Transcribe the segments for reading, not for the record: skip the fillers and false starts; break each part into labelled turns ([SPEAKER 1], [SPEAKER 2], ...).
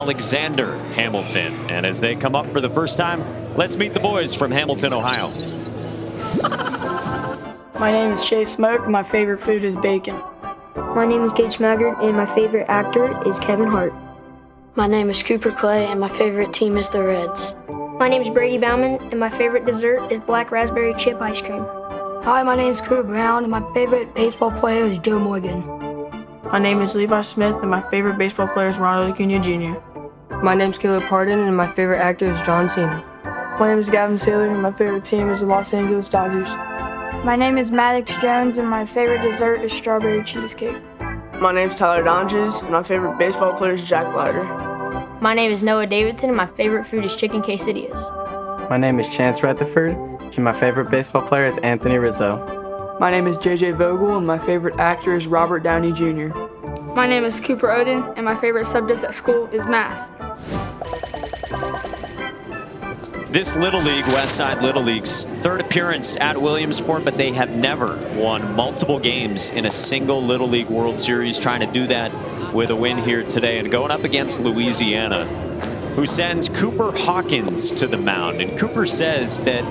[SPEAKER 1] Alexander Hamilton. And as they come up for the first time, let's meet the boys from Hamilton, Ohio.
[SPEAKER 2] My name is Chase Smoke, and my favorite food is bacon.
[SPEAKER 3] My name is Gage Maggard, and my favorite actor is Kevin Hart.
[SPEAKER 4] My name is Cooper Clay, and my favorite team is the Reds.
[SPEAKER 5] My name is Brady Bauman, and my favorite dessert is black raspberry chip ice cream.
[SPEAKER 6] Hi, my name is Cooper Brown, and my favorite baseball player is Joe Morgan.
[SPEAKER 2] My name is Levi Smith, and my favorite baseball player is Ronald Acuna Jr.
[SPEAKER 7] My name is Caleb Pardon, and my favorite actor is John Cena.
[SPEAKER 2] My name is Gavin Saylor, and my favorite team is the Los Angeles Dodgers.
[SPEAKER 5] My name is Maddox Jones, and my favorite dessert is strawberry cheesecake.
[SPEAKER 2] My name is Tyler Donges, and my favorite baseball player is Jack Leiter.
[SPEAKER 8] My name is Noah Davidson, and my favorite food is chicken quesadillas.
[SPEAKER 9] My name is Chance Rutherford, and my favorite baseball player is Anthony Rizzo.
[SPEAKER 2] My name is JJ Vogel, and my favorite actor is Robert Downey Jr.
[SPEAKER 10] My name is Cooper Oden, and my favorite subject at school is math.
[SPEAKER 1] This Little League, Westside Little League's third appearance at Williamsport, but they have never won multiple games in a single Little League World Series. Trying to do that with a win here today and going up against Louisiana, who sends Cooper Hawkins to the mound. And Cooper says that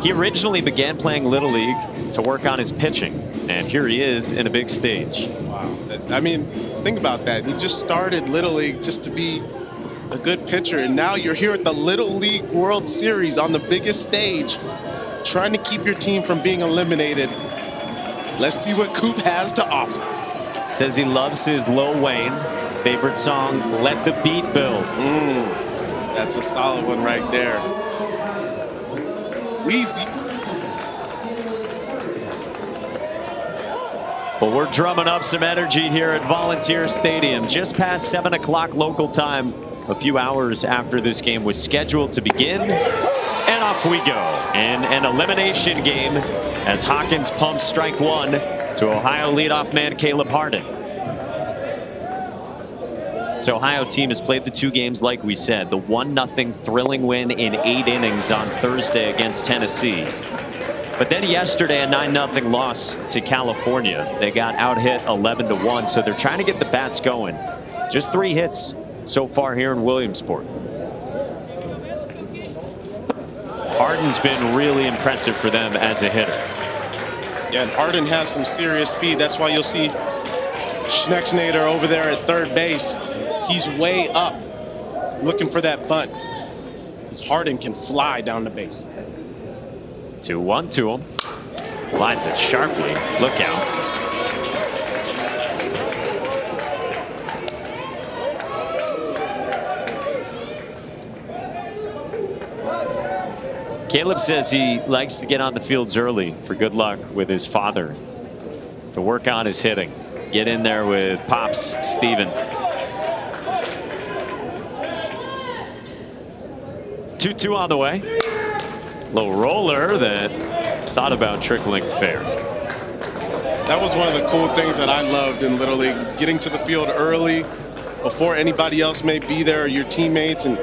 [SPEAKER 1] he originally began playing Little League to work on his pitching, and here he is in a big stage.
[SPEAKER 11] Wow. I mean, think about that. He just started Little League just to be a good pitcher, and now you're here at the Little League World Series on the biggest stage, trying to keep your team from being eliminated. Let's see what Coop has to offer.
[SPEAKER 1] Says he loves his Lil Wayne favorite song, Let the Beat Build.
[SPEAKER 11] That's a solid one right there. Easy.
[SPEAKER 1] Well, we're drumming up some energy here at Volunteer Stadium. Just past 7 o'clock local time, a few hours after this game was scheduled to begin. And off we go in an elimination game as Hawkins pumps strike one to Ohio leadoff man Caleb Harden. So Ohio team has played the two games like we said. The 1-0 thrilling win in 8 innings on Thursday against Tennessee. But then yesterday a 9-0 loss to California. They got out-hit 11-1, so they're trying to get the bats going. Just 3 hits so far here in Williamsport. Harden's been really impressive for them as a hitter.
[SPEAKER 11] Yeah, and Harden has some serious speed. That's why you'll see Schnexnader over there at third base. He's way up looking for that bunt because Harden can fly down the base.
[SPEAKER 1] 2-1 to him. Lines it sharply. Look out. Caleb says he likes to get on the fields early for good luck with his father, to work on his hitting. Get in there with Pops Steven. 2-2 on the way. Low roller that thought about trickling fair.
[SPEAKER 11] That was one of the cool things that I loved in Little League, getting to the field early before anybody else may be there, or your teammates, and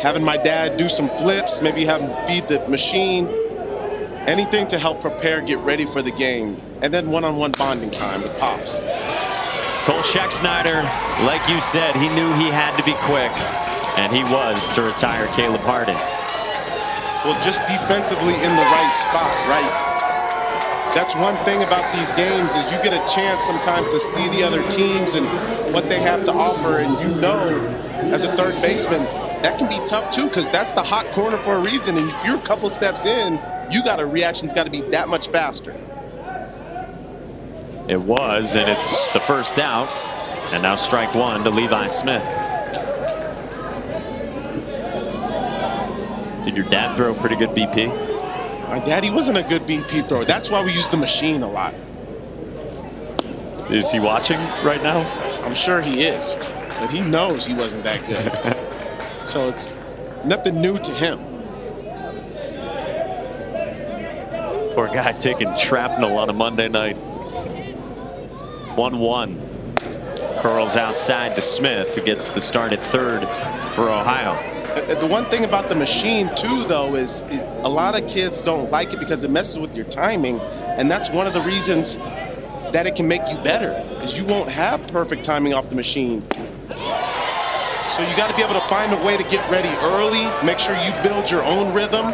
[SPEAKER 11] having my dad do some flips, maybe have him feed the machine, anything to help prepare, get ready for the game, and then one-on-one bonding time with Pops.
[SPEAKER 1] Cole Schnexnader, like you said, he knew he had to be quick, and he was, to retire Caleb Harden.
[SPEAKER 11] Well, just defensively in the right spot, right? That's one thing about these games is you get a chance sometimes to see the other teams and what they have to offer, and you know, as a third baseman, that can be tough too, because that's the hot corner for a reason. And if you're a couple steps in, reaction's got to be that much faster.
[SPEAKER 1] It was, and it's the first out. And now strike one to Levi Smith. Did your dad throw a pretty good BP?
[SPEAKER 11] My daddy wasn't a good BP thrower. That's why we use the machine a lot.
[SPEAKER 1] Is he watching right now?
[SPEAKER 11] I'm sure he is, but he knows he wasn't that good. So it's nothing new to him.
[SPEAKER 1] Poor guy taking shrapnel on a Monday night. 1-1. Curls outside to Smith, who gets the start at third for Ohio.
[SPEAKER 11] The one thing about the machine, too, though, is a lot of kids don't like it because it messes with your timing. And that's one of the reasons that it can make you better, is you won't have perfect timing off the machine. So you got to be able to find a way to get ready early. Make sure you build your own rhythm.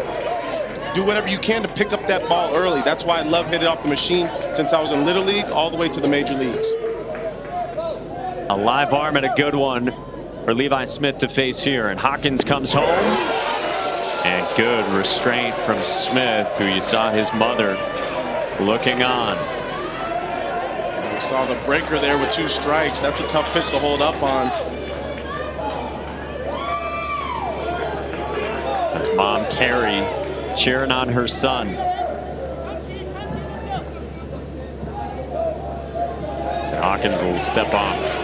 [SPEAKER 11] Do whatever you can to pick up that ball early. That's why I love hitting off the machine since I was in Little League all the way to the major leagues.
[SPEAKER 1] A live arm and a good one for Levi Smith to face here. And Hawkins comes home. And good restraint from Smith, who you saw his mother looking on.
[SPEAKER 11] We saw the breaker there with 2 strikes. That's a tough pitch to hold up on.
[SPEAKER 1] That's Mom Carrie cheering on her son. Hawkins will step off.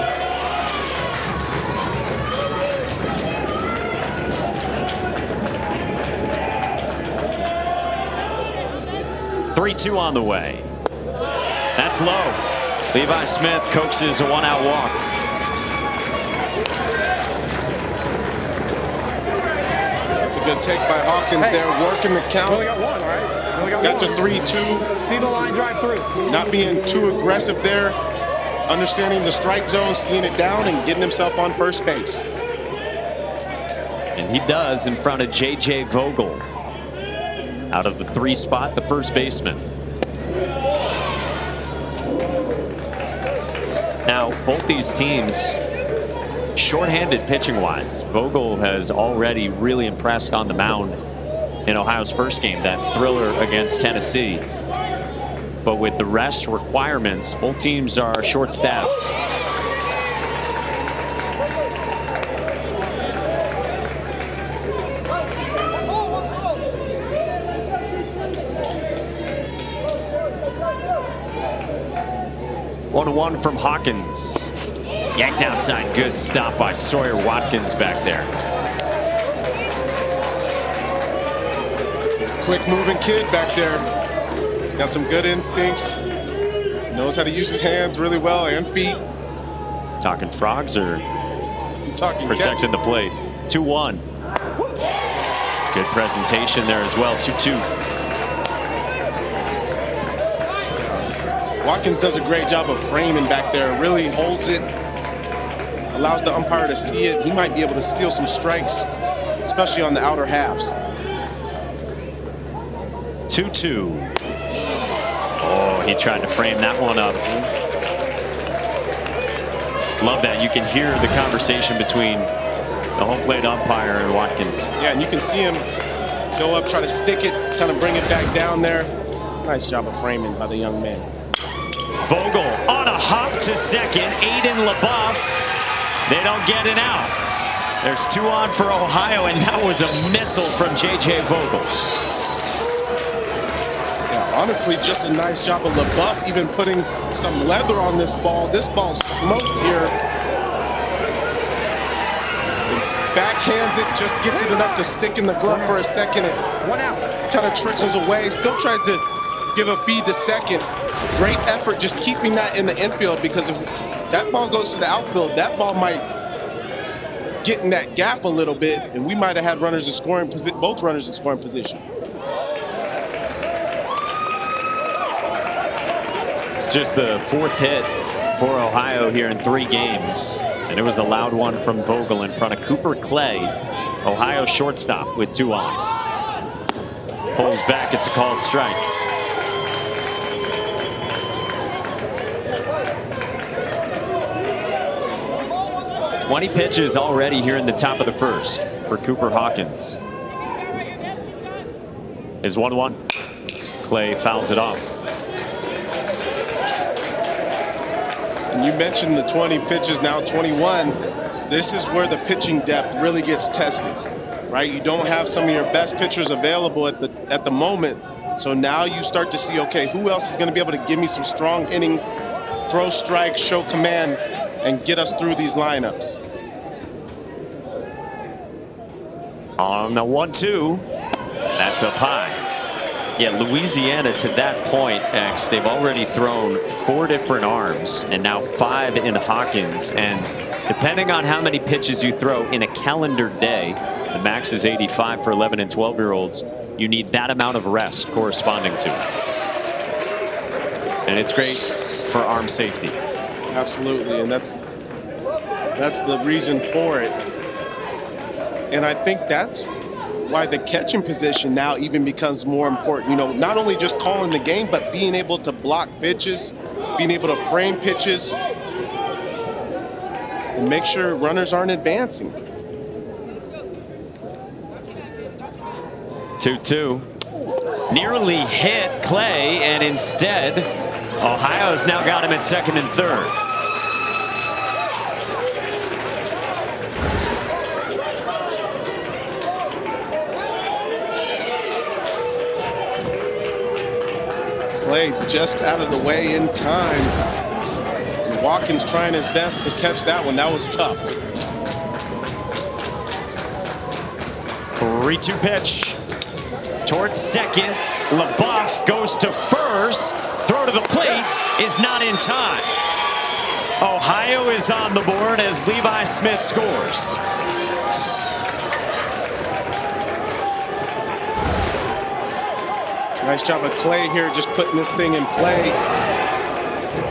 [SPEAKER 1] Three-two on the way. That's low. Levi Smith coaxes a 1-out walk.
[SPEAKER 11] That's a good take by Hawkins there, working the count.
[SPEAKER 12] Only got one, all right? Only got
[SPEAKER 11] to
[SPEAKER 12] one.
[SPEAKER 11] 3-2.
[SPEAKER 12] See the line drive through.
[SPEAKER 11] Not being too aggressive there. Understanding the strike zone, seeing it down, and getting himself on first base.
[SPEAKER 1] And he does in front of J.J. Vogel. Out of the 3 spot, the first baseman. Now, both these teams shorthanded pitching-wise. Vogel has already really impressed on the mound in Ohio's first game, that thriller against Tennessee. But with the rest requirements, both teams are short-staffed. One from Hawkins. Yanked outside, good stop by Sawyer Watkins back there.
[SPEAKER 11] Quick moving kid back there. Got some good instincts. Knows how to use his hands really well and feet.
[SPEAKER 1] Talking frogs or
[SPEAKER 11] talking
[SPEAKER 1] protecting the plate? 2-1. Good presentation there as well. 2-2.
[SPEAKER 11] Watkins does a great job of framing back there. Really holds it. Allows the umpire to see it. He might be able to steal some strikes, especially on the outer halves.
[SPEAKER 1] 2-2. Oh, he tried to frame that one up. Love that. You can hear the conversation between the home plate umpire and Watkins.
[SPEAKER 11] Yeah, and you can see him go up, try to stick it, kind of bring it back down there. Nice job of framing by the young man.
[SPEAKER 1] Vogel on a hop to second. Aiden LaBeouf. They don't get it out. There's 2 on for Ohio, and that was a missile from J.J. Vogel.
[SPEAKER 11] Yeah, honestly, just a nice job of LaBeouf even putting some leather on this ball. This ball smoked here. Backhands it, just gets it enough to stick in the glove for a second. It kind of trickles away. Still tries to give a feed to second. Great effort just keeping that in the infield, because if that ball goes to the outfield, that ball might get in that gap a little bit, and we might have had runners in scoring position, both runners in scoring position.
[SPEAKER 1] It's just the 4th hit for Ohio here in 3 games, and it was a loud one from Vogel in front of Cooper Clay, Ohio shortstop, with 2 on. Pulls back, it's a called strike. 20 pitches already here in the top of the first for Cooper Hawkins. Is 1-1. Clay fouls it off.
[SPEAKER 11] And you mentioned the 20 pitches, now 21. This is where the pitching depth really gets tested, right? You don't have some of your best pitchers available at the moment. So now you start to see, okay, who else is going to be able to give me some strong innings, throw strikes, show command, and get us through these lineups.
[SPEAKER 1] On the 1-2, that's up high. Yeah, Louisiana to that point, X, they've already thrown 4 different arms and now 5 in Hawkins. And depending on how many pitches you throw in a calendar day, the max is 85 for 11 and 12-year-olds. You need that amount of rest corresponding to it. And it's great for arm safety.
[SPEAKER 11] Absolutely, and that's the reason for it. And I think that's why the catching position now even becomes more important. You know, not only just calling the game, but being able to block pitches, being able to frame pitches, and make sure runners aren't advancing.
[SPEAKER 1] 2-2. Nearly hit Clay, and instead, Ohio's now got him at second and third.
[SPEAKER 11] Clay just out of the way in time. And Watkins trying his best to catch that one. That was tough.
[SPEAKER 1] 3-2 pitch towards second. LaBeouf goes to first. Throw to the plate is not in time. Ohio is on the board as Levi Smith scores.
[SPEAKER 11] Nice job of Clay here, just putting this thing in play.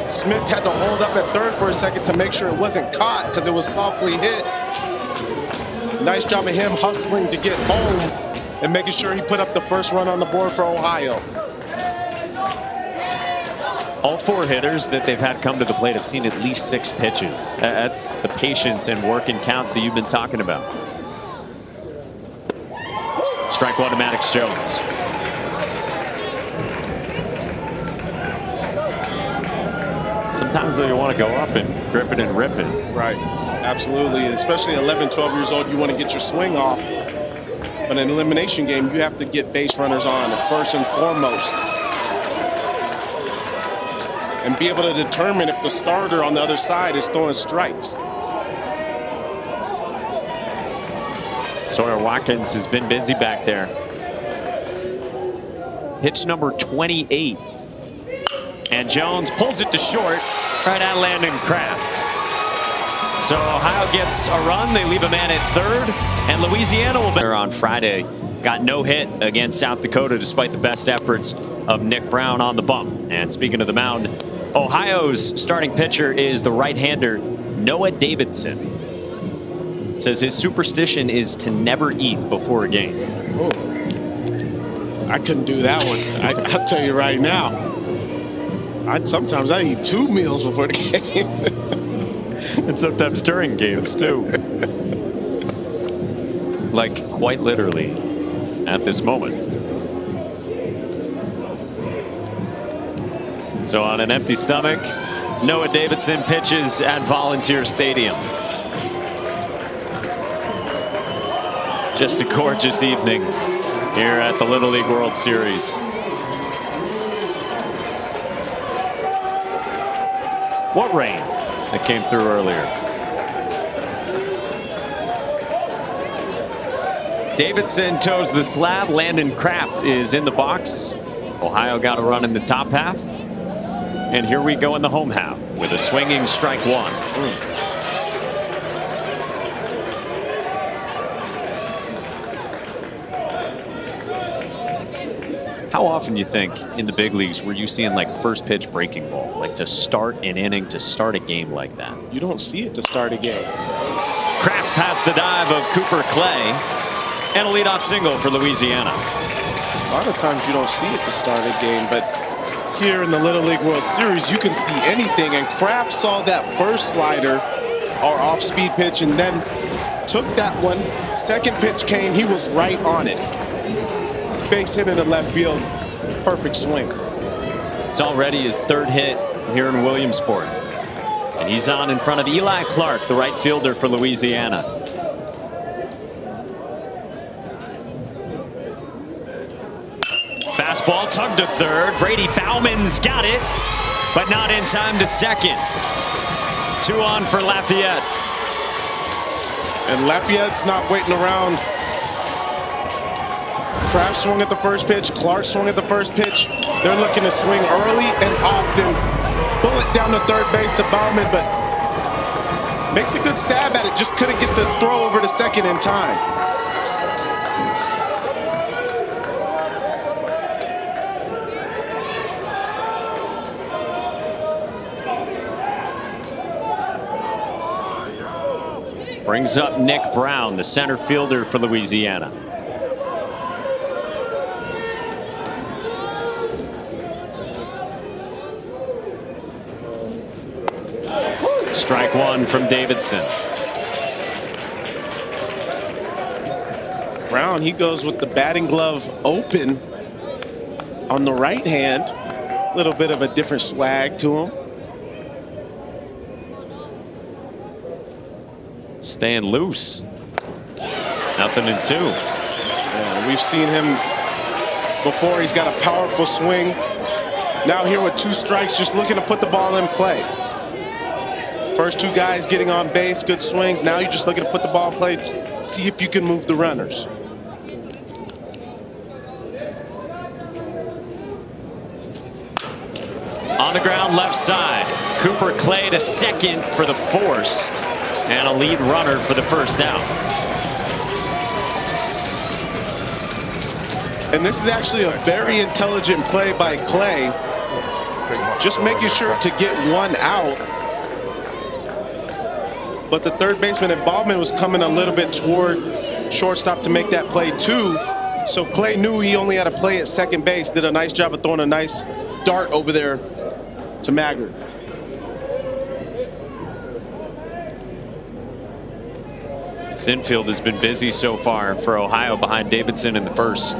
[SPEAKER 11] Smith had to hold up at third for a second to make sure it wasn't caught because it was softly hit. Nice job of him hustling to get home and making sure he put up the first run on the board for Ohio.
[SPEAKER 1] All four hitters that they've had come to the plate have seen at least 6 pitches. That's the patience and work and counts that you've been talking about. Strike one to Maddox Jones. Sometimes they want to go up and grip it and rip it.
[SPEAKER 11] Right, absolutely. Especially 11, 12 years old, you want to get your swing off. But in an elimination game, you have to get base runners on first and foremost. And be able to determine if the starter on the other side is throwing strikes.
[SPEAKER 1] Sawyer Watkins has been busy back there. Pitch number 28. And Jones pulls it to short, right at Landon Kraft. So Ohio gets a run. They leave a man at third. And Louisiana will be on Friday. Got no hit against South Dakota despite the best efforts of Nick Brown on the bump. And speaking of the mound, Ohio's starting pitcher is the right-hander Noah Davidson. It says his superstition is to never eat before a game.
[SPEAKER 11] Oh. I couldn't do that one. I'll tell you right now. Sometimes I eat 2 meals before the game.
[SPEAKER 1] And sometimes during games too. Like quite literally at this moment. So on an empty stomach, Noah Davidson pitches at Volunteer Stadium. Just a gorgeous evening here at the Little League World Series. What rain that came through earlier. Davidson toes the slab. Landon Kraft is in the box. Ohio got a run in the top half. And here we go in the home half with a swinging strike one. How often do you think in the big leagues were you seeing like first pitch breaking ball, like to start an inning, to start a game like that?
[SPEAKER 11] You don't see it to start a game.
[SPEAKER 1] Kraft past the dive of Cooper Clay and a leadoff single for Louisiana.
[SPEAKER 11] A lot of times you don't see it to start a game, but here in the Little League World Series, you can see anything. And Kraft saw that first slider or off-speed pitch and then took that one. Second pitch came, he was right on it. Base hit into left field. Perfect swing.
[SPEAKER 1] It's already his third hit here in Williamsport. And he's on in front of Eli Clark, the right fielder for Louisiana. Fastball tugged to third. Brady Bauman's got it, but not in time to second. 2 on for Lafayette.
[SPEAKER 11] And Lafayette's not waiting around. Kraft swung at the first pitch. Clark swung at the first pitch. They're looking to swing early and often. Bullet down to third base to Bauman, but makes a good stab at it. Just couldn't get the throw over to second in time.
[SPEAKER 1] Brings up Nick Brown, the center fielder for Louisiana. Strike one from Davidson.
[SPEAKER 11] Brown, he goes with the batting glove open on the right hand. A little bit of a different swag to him.
[SPEAKER 1] Staying loose. 0-2.
[SPEAKER 11] Yeah, we've seen him before. He's got a powerful swing. Now here with 2 strikes, just looking to put the ball in play. First 2 guys getting on base, good swings. Now you're just looking to put the ball in play, see if you can move the runners.
[SPEAKER 1] On the ground, left side. Cooper Clay to second for the force, and a lead runner for the first out.
[SPEAKER 11] And this is actually a very intelligent play by Clay. Just making sure to get 1 out. But the third baseman involvement was coming a little bit toward shortstop to make that play too. So Clay knew he only had to play at second base. Did a nice job of throwing a nice dart over there to Maggard.
[SPEAKER 1] This infield has been busy so far for Ohio behind Davidson in the first.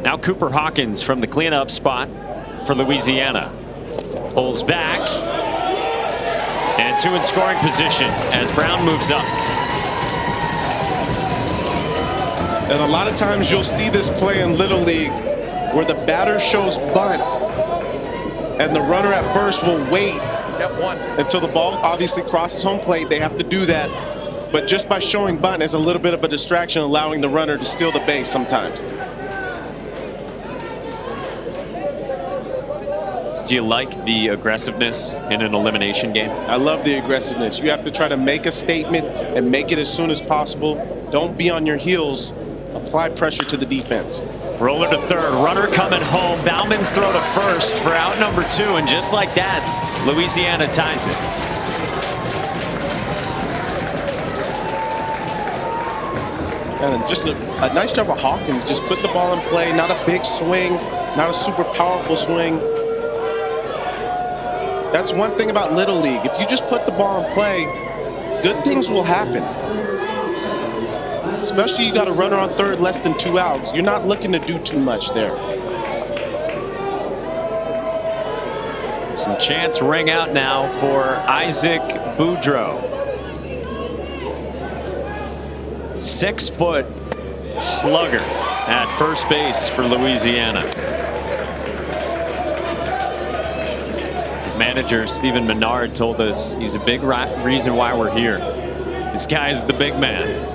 [SPEAKER 1] Now Cooper Hawkins from the cleanup spot for Louisiana. Pulls back. And 2 in scoring position as Brown moves up.
[SPEAKER 11] And a lot of times you'll see this play in Little League where the batter shows bunt and the runner at first will wait until the ball obviously crosses home plate. They have to do that. But just by showing bunt is a little bit of a distraction, allowing the runner to steal the base sometimes.
[SPEAKER 1] Do you like the aggressiveness in an elimination game?
[SPEAKER 11] I love the aggressiveness. You have to try to make a statement and make it as soon as possible. Don't be on your heels. Apply pressure to the defense.
[SPEAKER 1] Roller to third, runner coming home. Bauman's throw to first for out number 2, and just like that, Louisiana ties it.
[SPEAKER 11] And just a nice job of Hawkins. Just put the ball in play. Not a big swing, not a super powerful swing. That's one thing about Little League. If you just put the ball in play, good things will happen. Especially you got a runner on third, less than 2 outs. You're not looking to do too much there.
[SPEAKER 1] Some chance ring out now for Isaac Boudreaux. 6-foot slugger at first base for Louisiana. His manager, Stephen Menard, told us he's a big reason why we're here. This guy is the big man.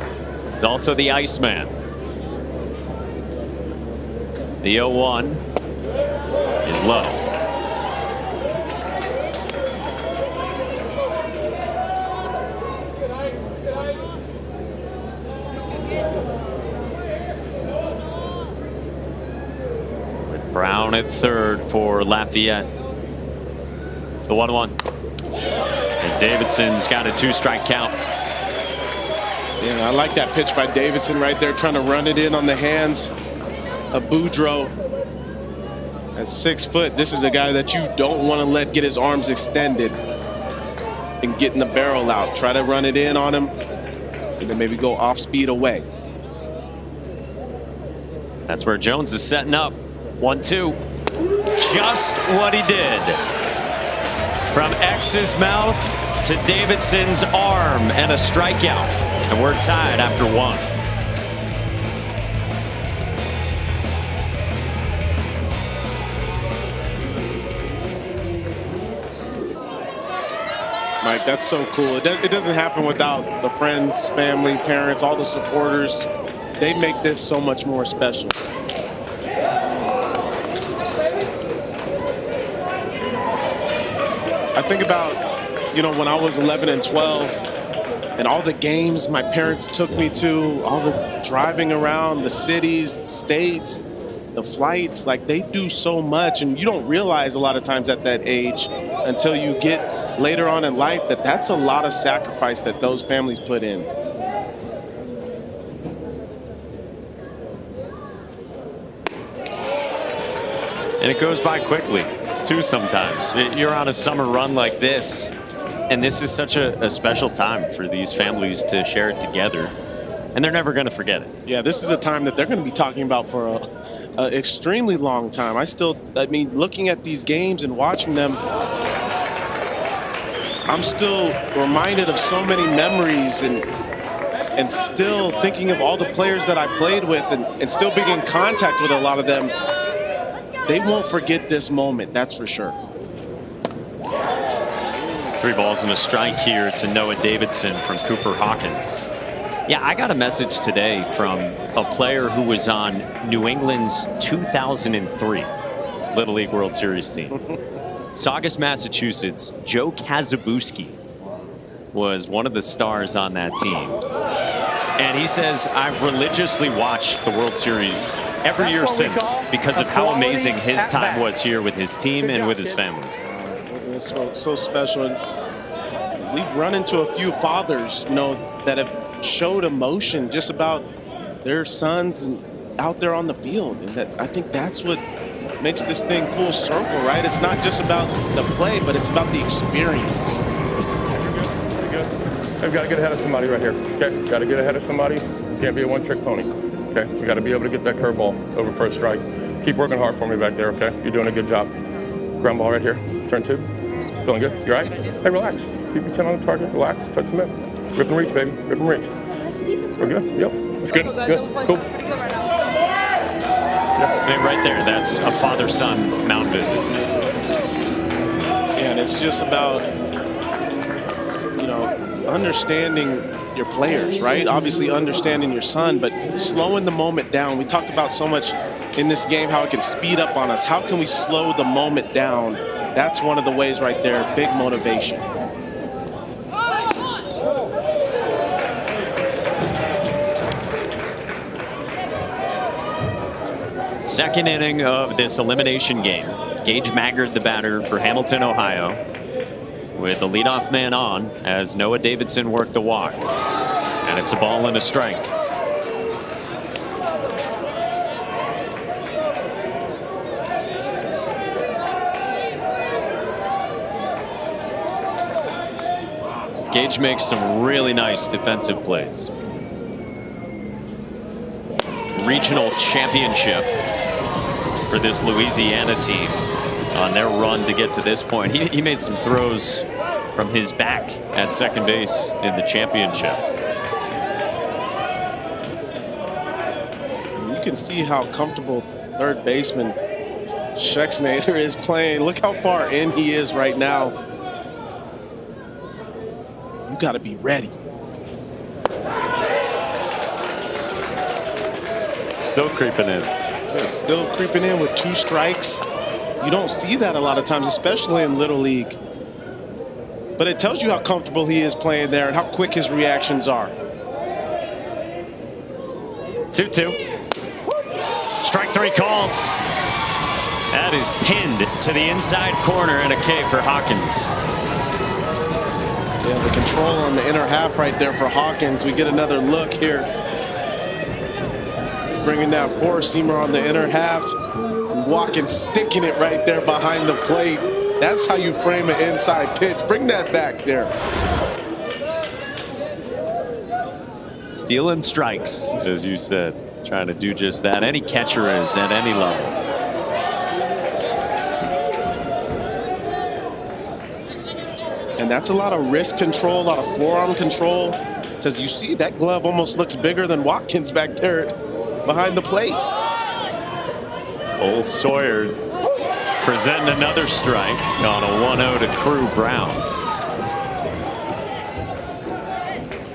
[SPEAKER 1] He's also the Iceman. The 0-1 is low. With Brown at third for Lafayette. The 1-1. And Davidson's got a 2-strike count.
[SPEAKER 11] Yeah, I like that pitch by Davidson right there, trying to run it in on the hands of Boudreaux. At 6 foot, this is a guy that you don't want to let get his arms extended and getting the barrel out. Try to run it in on him and then maybe go off speed away.
[SPEAKER 1] That's where Jones is setting up. 1-2. Just what he did. From X's mouth to Davidson's arm, and a strikeout. And we're tied after 1.
[SPEAKER 11] Mike, that's so cool. It doesn't happen without the friends, family, parents, all the supporters. They make this so much more special. I think about, you know, when I was 11 and 12 and all the games my parents took me to, all the driving around the cities, states, the flights, like they do so much, and you don't realize a lot of times at that age until you get later on in life that that's a lot of sacrifice that those families put in.
[SPEAKER 1] And it goes by quickly, too, sometimes. You're on a summer run like this, and this is such a special time for these families to share it together, and they're never going to forget it.
[SPEAKER 11] Yeah, this is a time that they're going to be talking about for an extremely long time. I mean, looking at these games and watching them, I'm still reminded of so many memories and still thinking of all the players that I played with and still being in contact with a lot of them. They won't forget this moment, that's for sure.
[SPEAKER 1] 3 balls and a strike here to Noah Davidson from Cooper Hawkins. Yeah, I got a message today from a player who was on New England's 2003 Little League World Series team. Saugus, Massachusetts. Joe Kazabowski was one of the stars on that team. And he says, I've religiously watched the World Series every year since because of how amazing his time was here with his team and with his family.
[SPEAKER 11] It's so special. And we've run into a few fathers, you know, that have showed emotion just about their sons and out there on the field. And that, I think that's what makes this thing full circle, right? It's not just about the play, but it's about the experience.
[SPEAKER 12] I've got to get ahead of somebody right here. Okay, got to get ahead of somebody. You can't be a one-trick pony. Okay, you got to be able to get that curveball over first strike. Keep working hard for me back there. Okay, you're doing a good job. Ground ball right here. Turn 2. Feeling good? You all right? Hey, relax. Keep your chin on the target. Relax. Touch the mitt. Rip and reach, baby. Rip and reach. We're good. Yep. That's good. Good. Cool.
[SPEAKER 1] I mean, right there, that's a father-son mound visit.
[SPEAKER 11] And it's just about, you know, understanding your players, right? Obviously understanding your son, but slowing the moment down. We talked about so much in this game how it can speed up on us. How can we slow the moment down? That's one of the ways right there. Big motivation.
[SPEAKER 1] Second inning of this elimination game. Gage Maggard, the batter for Hamilton, Ohio, with the leadoff man on as Noah Davidson worked the walk. And it's a ball and a strike. Gage makes some really nice defensive plays. Regional championship for this Louisiana team on their run to get to this point. He made some throws from his back at second base in the championship.
[SPEAKER 11] You can see how comfortable third baseman Schexnayder is playing. Look how far in he is right now. You got to be ready.
[SPEAKER 1] Still creeping in.
[SPEAKER 11] Yeah, still creeping in with 2 strikes. You don't see that a lot of times, especially in Little League. But it tells you how comfortable he is playing there and how quick his reactions are.
[SPEAKER 1] 2-2. Strike 3 called. That is pinned to the inside corner and a K for Hawkins.
[SPEAKER 11] Yeah, the control on the inner half right there for Hawkins. We get another look here. Bringing that 4-seamer on the inner half. Walking, sticking it right there behind the plate. That's how you frame an inside pitch. Bring that back there.
[SPEAKER 1] Stealing strikes, as you said. Trying to do just that. Any catcher is at any level.
[SPEAKER 11] And that's a lot of wrist control, a lot of forearm control. Because you see that glove almost looks bigger than Watkins back there behind the plate.
[SPEAKER 1] Old Sawyer presenting another strike on a 1-0 to Crew Brown.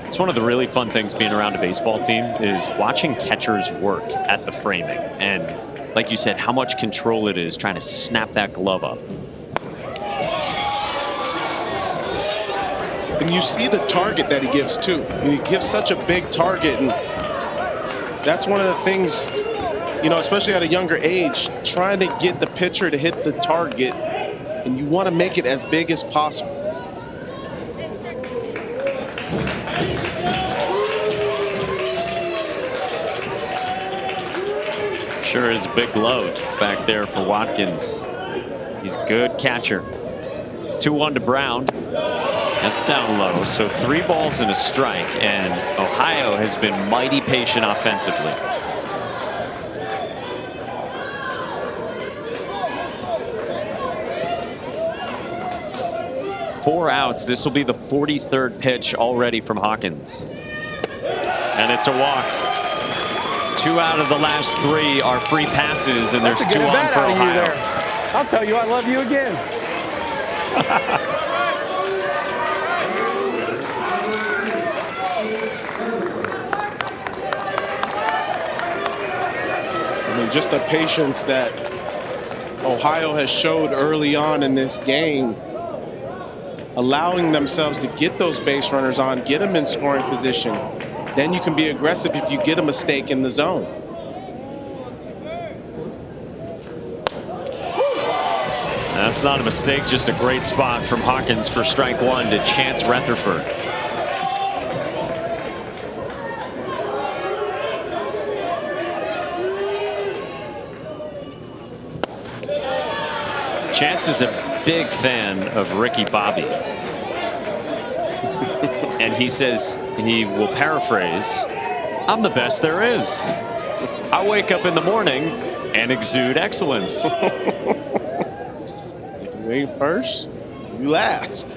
[SPEAKER 1] It's one of the really fun things being around a baseball team is watching catchers work at the framing. And like you said, how much control it is trying to snap that glove up.
[SPEAKER 11] And you see the target that he gives too. He gives such a big target, and that's one of the things you know, especially at a younger age, trying to get the pitcher to hit the target, and you want to make it as big as possible.
[SPEAKER 1] Sure is a big load back there for Watkins. He's a good catcher. 2-1 to Brown. That's down low. So 3 balls and a strike. And Ohio has been mighty patient offensively. Four outs. This will be the 43rd pitch already from Hawkins. And it's a walk. 2 out of the last 3 are free passes, and there's 2 on for Ohio.
[SPEAKER 13] I'll tell you I love you again.
[SPEAKER 11] I mean, just the patience that Ohio has showed early on in this game, allowing themselves to get those base runners on, get them in scoring position. Then you can be aggressive if you get a mistake in the zone.
[SPEAKER 1] That's not a mistake, just a great spot from Hawkins for strike 1 to Chance Rutherford. Chance is a big fan of Ricky Bobby. And he says, he will paraphrase, "I'm the best there is. I wake up in the morning and exude excellence."
[SPEAKER 11] If you ain't first, you last.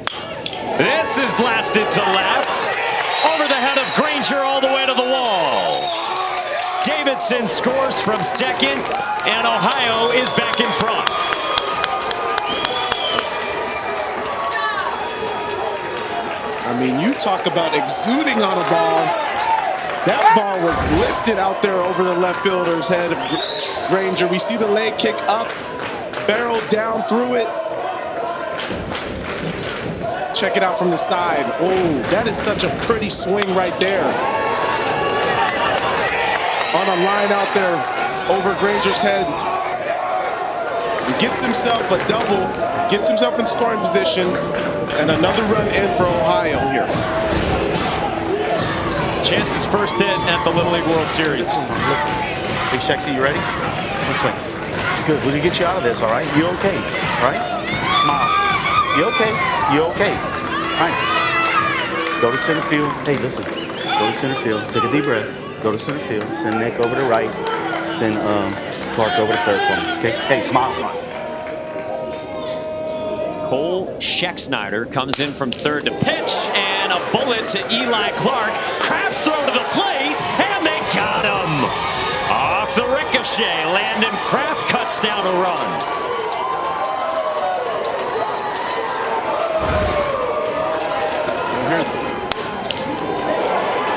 [SPEAKER 1] This is blasted to left. Over the head of Granger all the way to the wall. Davidson scores from second, and Ohio is back in front.
[SPEAKER 11] I mean, you talk about exuding on a ball. That ball was lifted out there over the left fielder's head of Granger. We see the leg kick up, barrel down through it. Check it out from the side. Oh, that is such a pretty swing right there. On a line out there over Granger's head. He gets himself a double, gets himself in scoring position, and another run in for Ohio here.
[SPEAKER 1] Chance's first hit at the Little League World Series.
[SPEAKER 14] Listen, Big Shexy, you ready? Let's swing. Good, we're gonna get you out of this, all right? You okay, all right? Smile. You okay? You okay? All right. Go to center field. Hey, listen. Go to center field. Take a deep breath. Go to center field. Send Nick over to right. Send Clark over to third for me. Okay? Hey, smile.
[SPEAKER 1] Cole Scheckschneider comes in from third to pitch, and a bullet to Eli Clark. Kraft's throw to the plate, and they got him. Off the ricochet, Landon Kraft cuts down a run.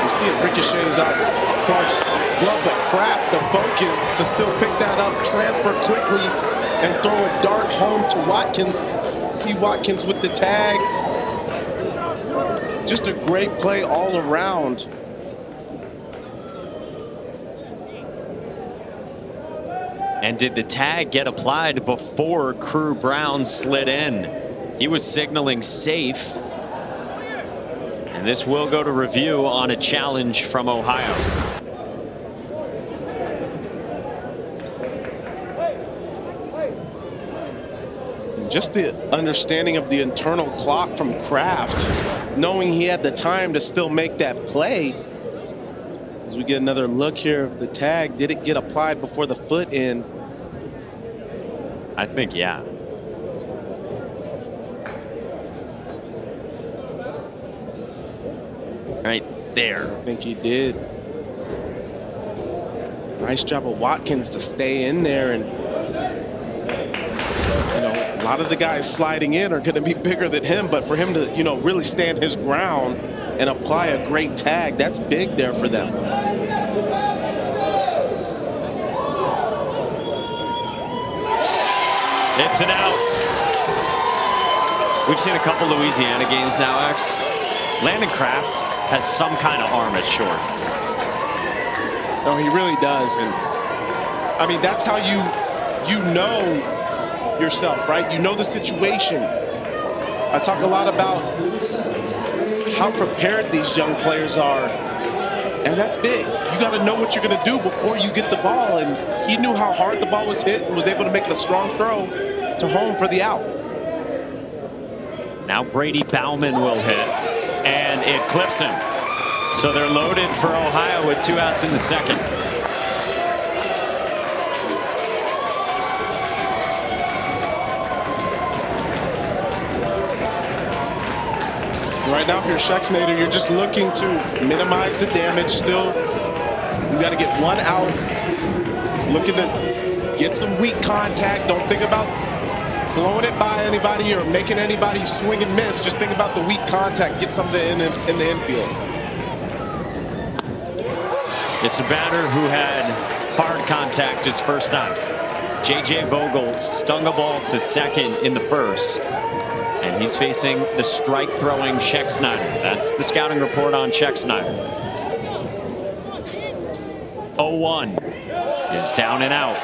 [SPEAKER 11] You see it ricochets off Clark's glove, but Kraft, the focus to still pick that up, transfer quickly, and throw a dart home to Watkins. See Watkins with the tag. Just a great play all around.
[SPEAKER 1] And did the tag get applied before Crew Brown slid in? He was signaling safe. And this will go to review on a challenge from Ohio.
[SPEAKER 11] Just the understanding of the internal clock from Kraft, knowing he had the time to still make that play. As we get another look here of the tag, did it get applied before the foot in?
[SPEAKER 1] I think, yeah. Right there.
[SPEAKER 11] I think he did. Nice job of Watkins to stay in there, and a lot of the guys sliding in are going to be bigger than him, but for him to, really stand his ground and apply a great tag, that's big there for them.
[SPEAKER 1] It's an out. We've seen a couple Louisiana games now, X. Landon Kraft has some kind of arm at short.
[SPEAKER 11] No, he really does, and I mean, that's how you know yourself, right? You know the situation. I talk a lot about how prepared these young players are, and that's big. You got to know what you're going to do before you get the ball, and he knew how hard the ball was hit and was able to make a strong throw to home for the out.
[SPEAKER 1] Now Brady Bauman will hit, and it clips him. So they're loaded for Ohio with 2 outs in the second.
[SPEAKER 11] Right now, if you're Schexnayder, you're just looking to minimize the damage. Still, you got to get 1 out. Looking to get some weak contact. Don't think about blowing it by anybody or making anybody swing and miss. Just think about the weak contact. Get something in the infield.
[SPEAKER 1] It's a batter who had hard contact his first time. J.J. Vogel stung a ball to second in the first. And he's facing the strike-throwing Schexnayder. That's the scouting report on Schexnayder. 0-1 is down and out.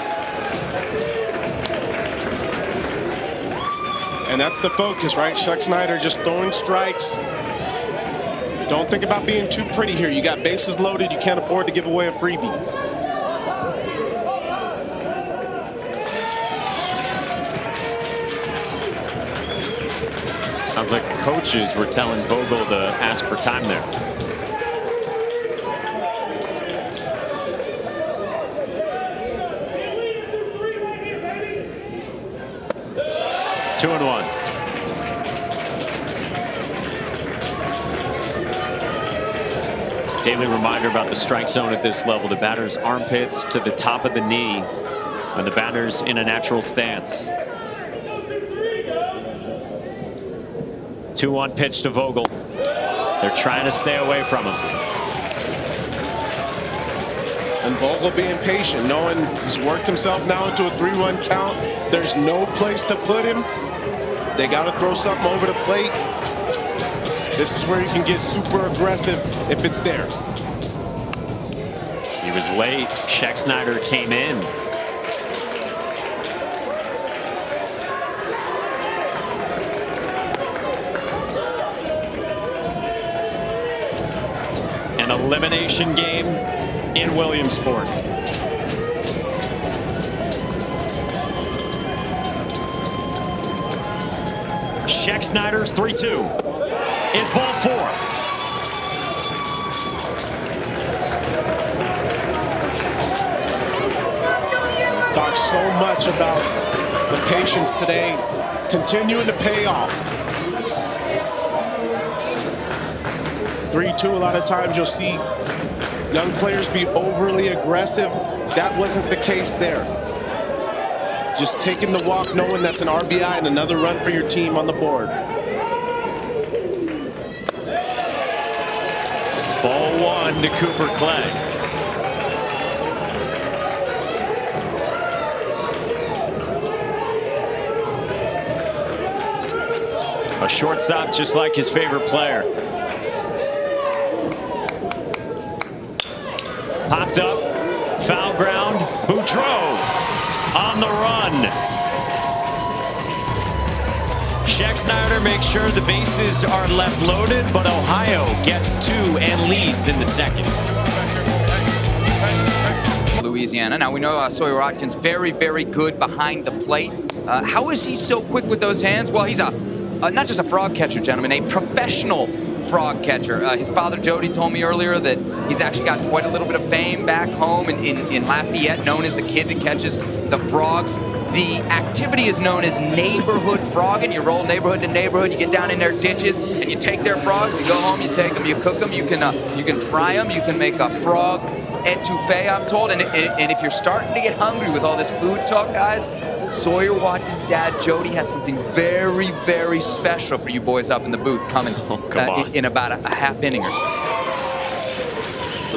[SPEAKER 11] And that's the focus, right? Schexnayder just throwing strikes. Don't think about being too pretty here. You got bases loaded. You can't afford to give away a freebie.
[SPEAKER 1] Sounds like the coaches were telling Vogel to ask for time there. Two and one. Daily reminder about the strike zone at this level. The batter's armpits to the top of the knee when the batter's in a natural stance. 2-1 pitch to Vogel. They're trying to stay away from him.
[SPEAKER 11] And Vogel being patient, knowing he's worked himself now into a 3-1 count. There's no place to put him. They got to throw something over the plate. This is where you can get super aggressive if it's there.
[SPEAKER 1] He was late. Schexnayder came in. An elimination game in Williamsport. Schexnayder's 3-2 is ball 4.
[SPEAKER 11] Talked so much about the patience today, continuing to pay off. 3-2, a lot of times you'll see young players be overly aggressive. That wasn't the case there. Just taking the walk, knowing that's an RBI and another run for your team on the board.
[SPEAKER 1] Ball 1 to Cooper Clay. A shortstop just like his favorite player. Popped up, foul ground, Boudreau on the run. Schexnayder makes sure the bases are left loaded, but Ohio gets 2 and leads in the second.
[SPEAKER 15] Louisiana. Now we know Sawyer Watkins very, very good behind the plate. How is he so quick with those hands? Well, he's not just a frog catcher, gentlemen, a professional frog catcher. His father, Jody, told me earlier that he's actually got quite a little bit of fame back home in Lafayette, known as the kid that catches the frogs. The activity is known as neighborhood frogging. You roll neighborhood to neighborhood, you get down in their ditches, and you take their frogs, you go home, you take them, you cook them, you can fry them, you can make a frog etouffee, I'm told. And if you're starting to get hungry with all this food talk, guys, Sawyer Watkins' dad, Jody, has something very, very special for you boys up in the booth coming in about a half inning or so.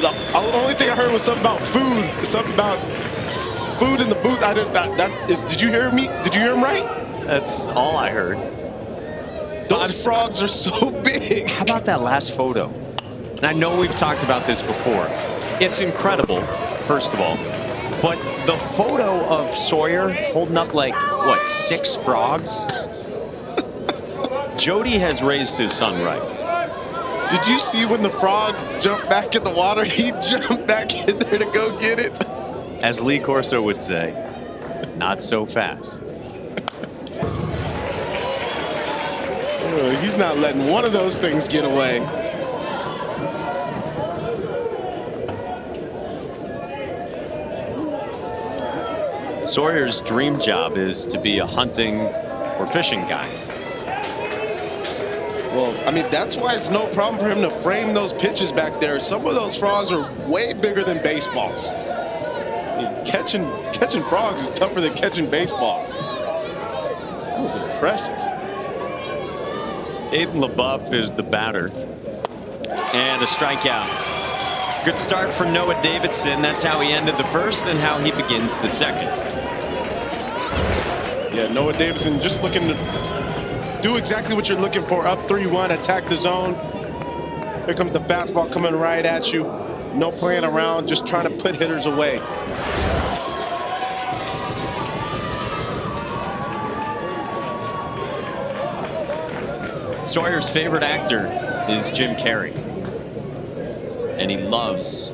[SPEAKER 11] The only thing I heard was something about food. Something about food in the booth. Did you hear me? Did you hear him right?
[SPEAKER 1] That's all I heard.
[SPEAKER 11] Those frogs are so big.
[SPEAKER 1] How about that last photo? And I know we've talked about this before. It's incredible, first of all. But the photo of Sawyer holding up like, what, 6 frogs? Jody has raised his son right.
[SPEAKER 11] Did you see when the frog jumped back in the water? He jumped back in there to go get it.
[SPEAKER 1] As Lee Corso would say, not so fast.
[SPEAKER 11] He's not letting one of those things get away.
[SPEAKER 1] Sawyer's dream job is to be a hunting or fishing guide.
[SPEAKER 11] Well, I mean, that's why it's no problem for him to frame those pitches back there. Some of those frogs are way bigger than baseballs. I mean, catching frogs is tougher than catching baseballs. That was impressive.
[SPEAKER 1] Aiden LaBeouf is the batter. And a strikeout. Good start for Noah Davidson. That's how he ended the first and how he begins the second.
[SPEAKER 11] Yeah, Noah Davidson just looking to do exactly what you're looking for. Up 3-1, attack the zone. Here comes the fastball coming right at you. No playing around, just trying to put hitters away.
[SPEAKER 1] Sawyer's favorite actor is Jim Carrey. And he loves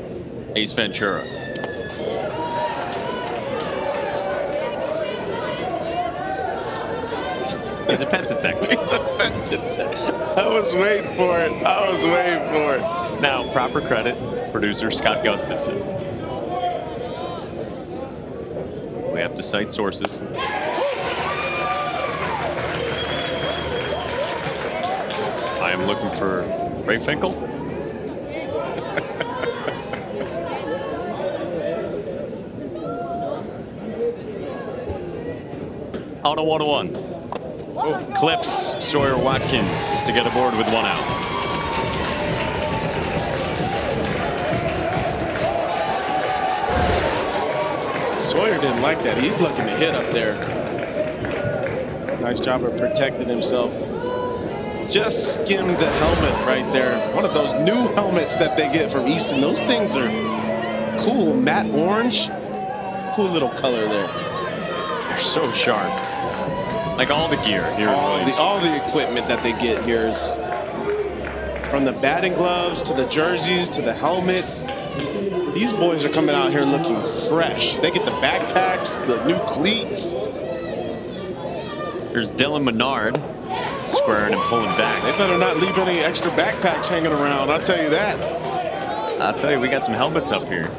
[SPEAKER 1] Ace Ventura. He's a pet detective.
[SPEAKER 11] He's a pet detective. I was waiting for it. I was waiting for it.
[SPEAKER 1] Now, proper credit, producer Scott Gustafson. We have to cite sources. I am looking for Ray Finkel. On a 1-1. Clips Sawyer Watkins to get aboard with 1 out.
[SPEAKER 11] Sawyer didn't like that. He's looking to hit up there. Nice job of protecting himself. Just skimmed the helmet right there. One of those new helmets that they get from Easton. Those things are cool. Matte orange. It's a cool little color there.
[SPEAKER 1] They're so sharp. Like all the gear here.
[SPEAKER 11] All the equipment that they get here is from the batting gloves to the jerseys to the helmets. These boys are coming out here looking fresh. They get the backpacks, the new cleats.
[SPEAKER 1] Here's Dylan Menard squaring and pulling back.
[SPEAKER 11] They better not leave any extra backpacks hanging around, I'll tell you that.
[SPEAKER 1] I'll tell you, we got some helmets up here.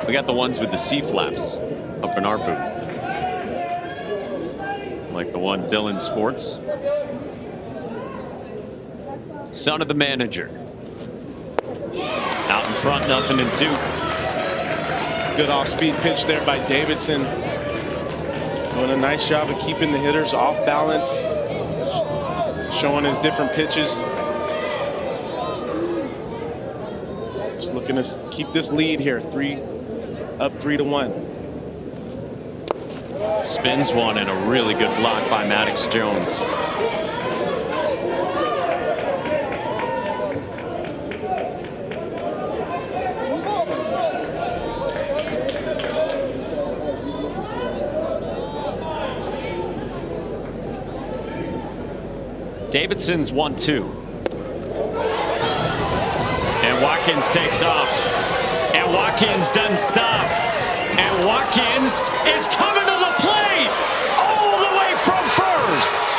[SPEAKER 1] We got the ones with the C-flaps up in our booth. Like the one Dylan sports. Son of the manager. Out in front, 0-2.
[SPEAKER 11] Good off-speed pitch there by Davidson. Doing a nice job of keeping the hitters off balance. Showing his different pitches. Just looking to keep this lead here. Up 3-1.
[SPEAKER 1] Spins one and a really good block by Maddox Jones. Davidson's 1-2. And Watkins takes off. And Watkins doesn't stop. And Watkins is coming to the plate all the way from first.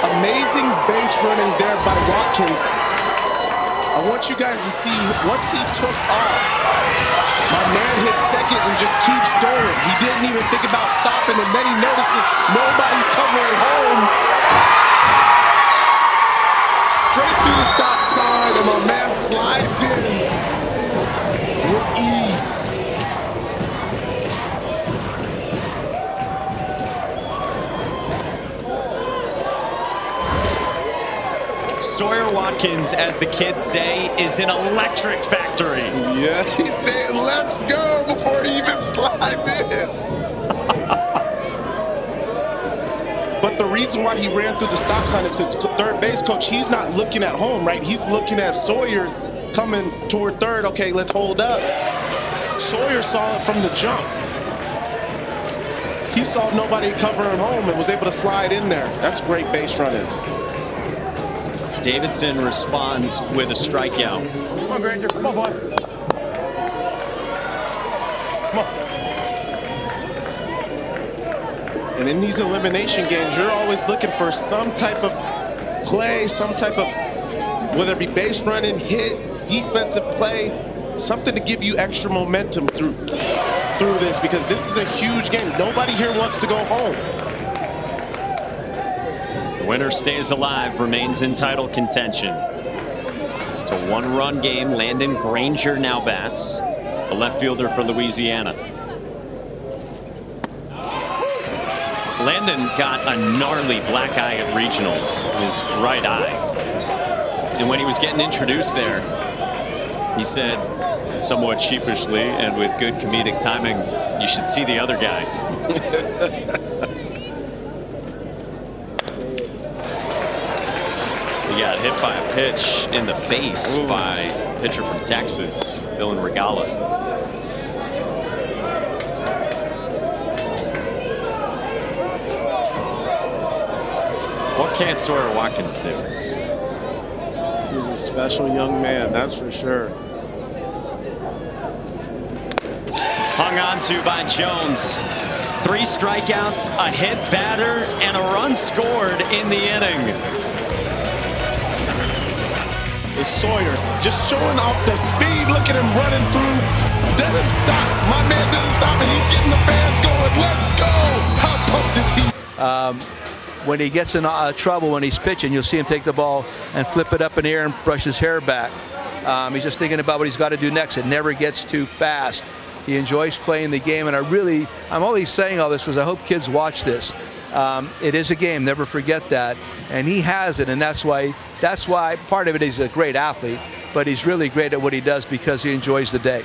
[SPEAKER 11] Amazing base running there by Watkins. I want you guys to see, once he took off, my man hit second and just keeps going. He didn't even think about stopping, and then he notices nobody's covering home. Straight through the stop sign, and my man slides in with ease.
[SPEAKER 1] Sawyer Watkins, as the kids say, is an electric factory.
[SPEAKER 11] Yeah, he's saying, let's go, before he even slides in. the reason why he ran through the stop sign is because third base coach, he's not looking at home, right? He's looking at Sawyer coming toward third. Okay, let's hold up. Sawyer saw it from the jump. He saw nobody covering home and was able to slide in there. That's great base running.
[SPEAKER 1] Davidson responds with a strikeout.
[SPEAKER 12] Come on, Granger. Come on, boy. Come on.
[SPEAKER 11] And in these elimination games, you're always looking for some type of play, some type of, whether it be base running, hit, defensive play, something to give you extra momentum through this, because this is a huge game. Nobody here wants to go home.
[SPEAKER 1] The winner stays alive, remains in title contention. It's a one-run game. Landon Granger now bats, the left fielder for Louisiana. Landon got a gnarly black eye at regionals, his right eye. And when he was getting introduced there, he said, somewhat sheepishly and with good comedic timing, you should see the other guy. He got hit by a pitch in the face by a pitcher from Texas, Dylan Regala. What can't Sawyer Watkins do?
[SPEAKER 11] He's a special young man, that's for sure.
[SPEAKER 1] Hung on to by Jones. 3 strikeouts, a hit batter, and a run scored in the inning.
[SPEAKER 11] It's Sawyer just showing off the speed. Look at him running through. Doesn't stop. My man doesn't stop, and he's getting the fans going. Let's go. How pumped is he?
[SPEAKER 16] When he gets in trouble when he's pitching, you'll see him take the ball and flip it up in the air and brush his hair back. He's just thinking about what he's got to do next. It never gets too fast. He enjoys playing the game, and I'm only saying all this because I hope kids watch this. It is a game, never forget that, and he has it, and that's why part of it he's a great athlete, but he's really great at what he does because he enjoys the day.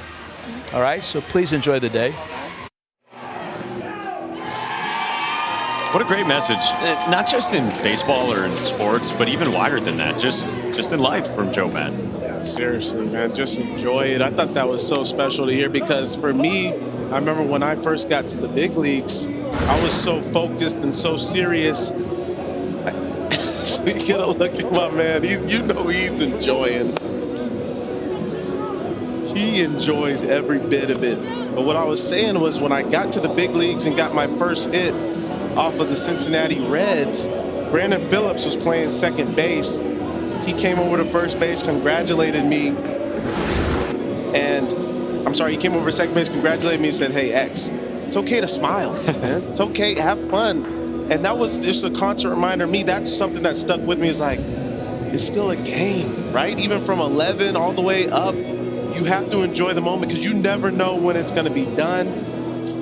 [SPEAKER 16] All right, so please enjoy the day.
[SPEAKER 1] What a great message, not just in baseball or in sports, but even wider than that, just in life from Joe Madden.
[SPEAKER 11] Yeah, seriously, man, just enjoy it. I thought that was so special to hear because for me, I remember when I first got to the big leagues, I was so focused and so serious. You gotta look at my man. He's enjoying. He enjoys every bit of it. But what I was saying was when I got to the big leagues and got my first hit off of the Cincinnati Reds, Brandon Phillips was playing second base. He came over to first base, congratulated me, and he came over to second base, congratulated me, and said, "Hey, X, it's okay to smile, man. It's okay, have fun." And that was just a constant reminder to me. That's something that stuck with me. Is like, it's still a game, right? Even from 11 all the way up, you have to enjoy the moment because you never know when it's going to be done.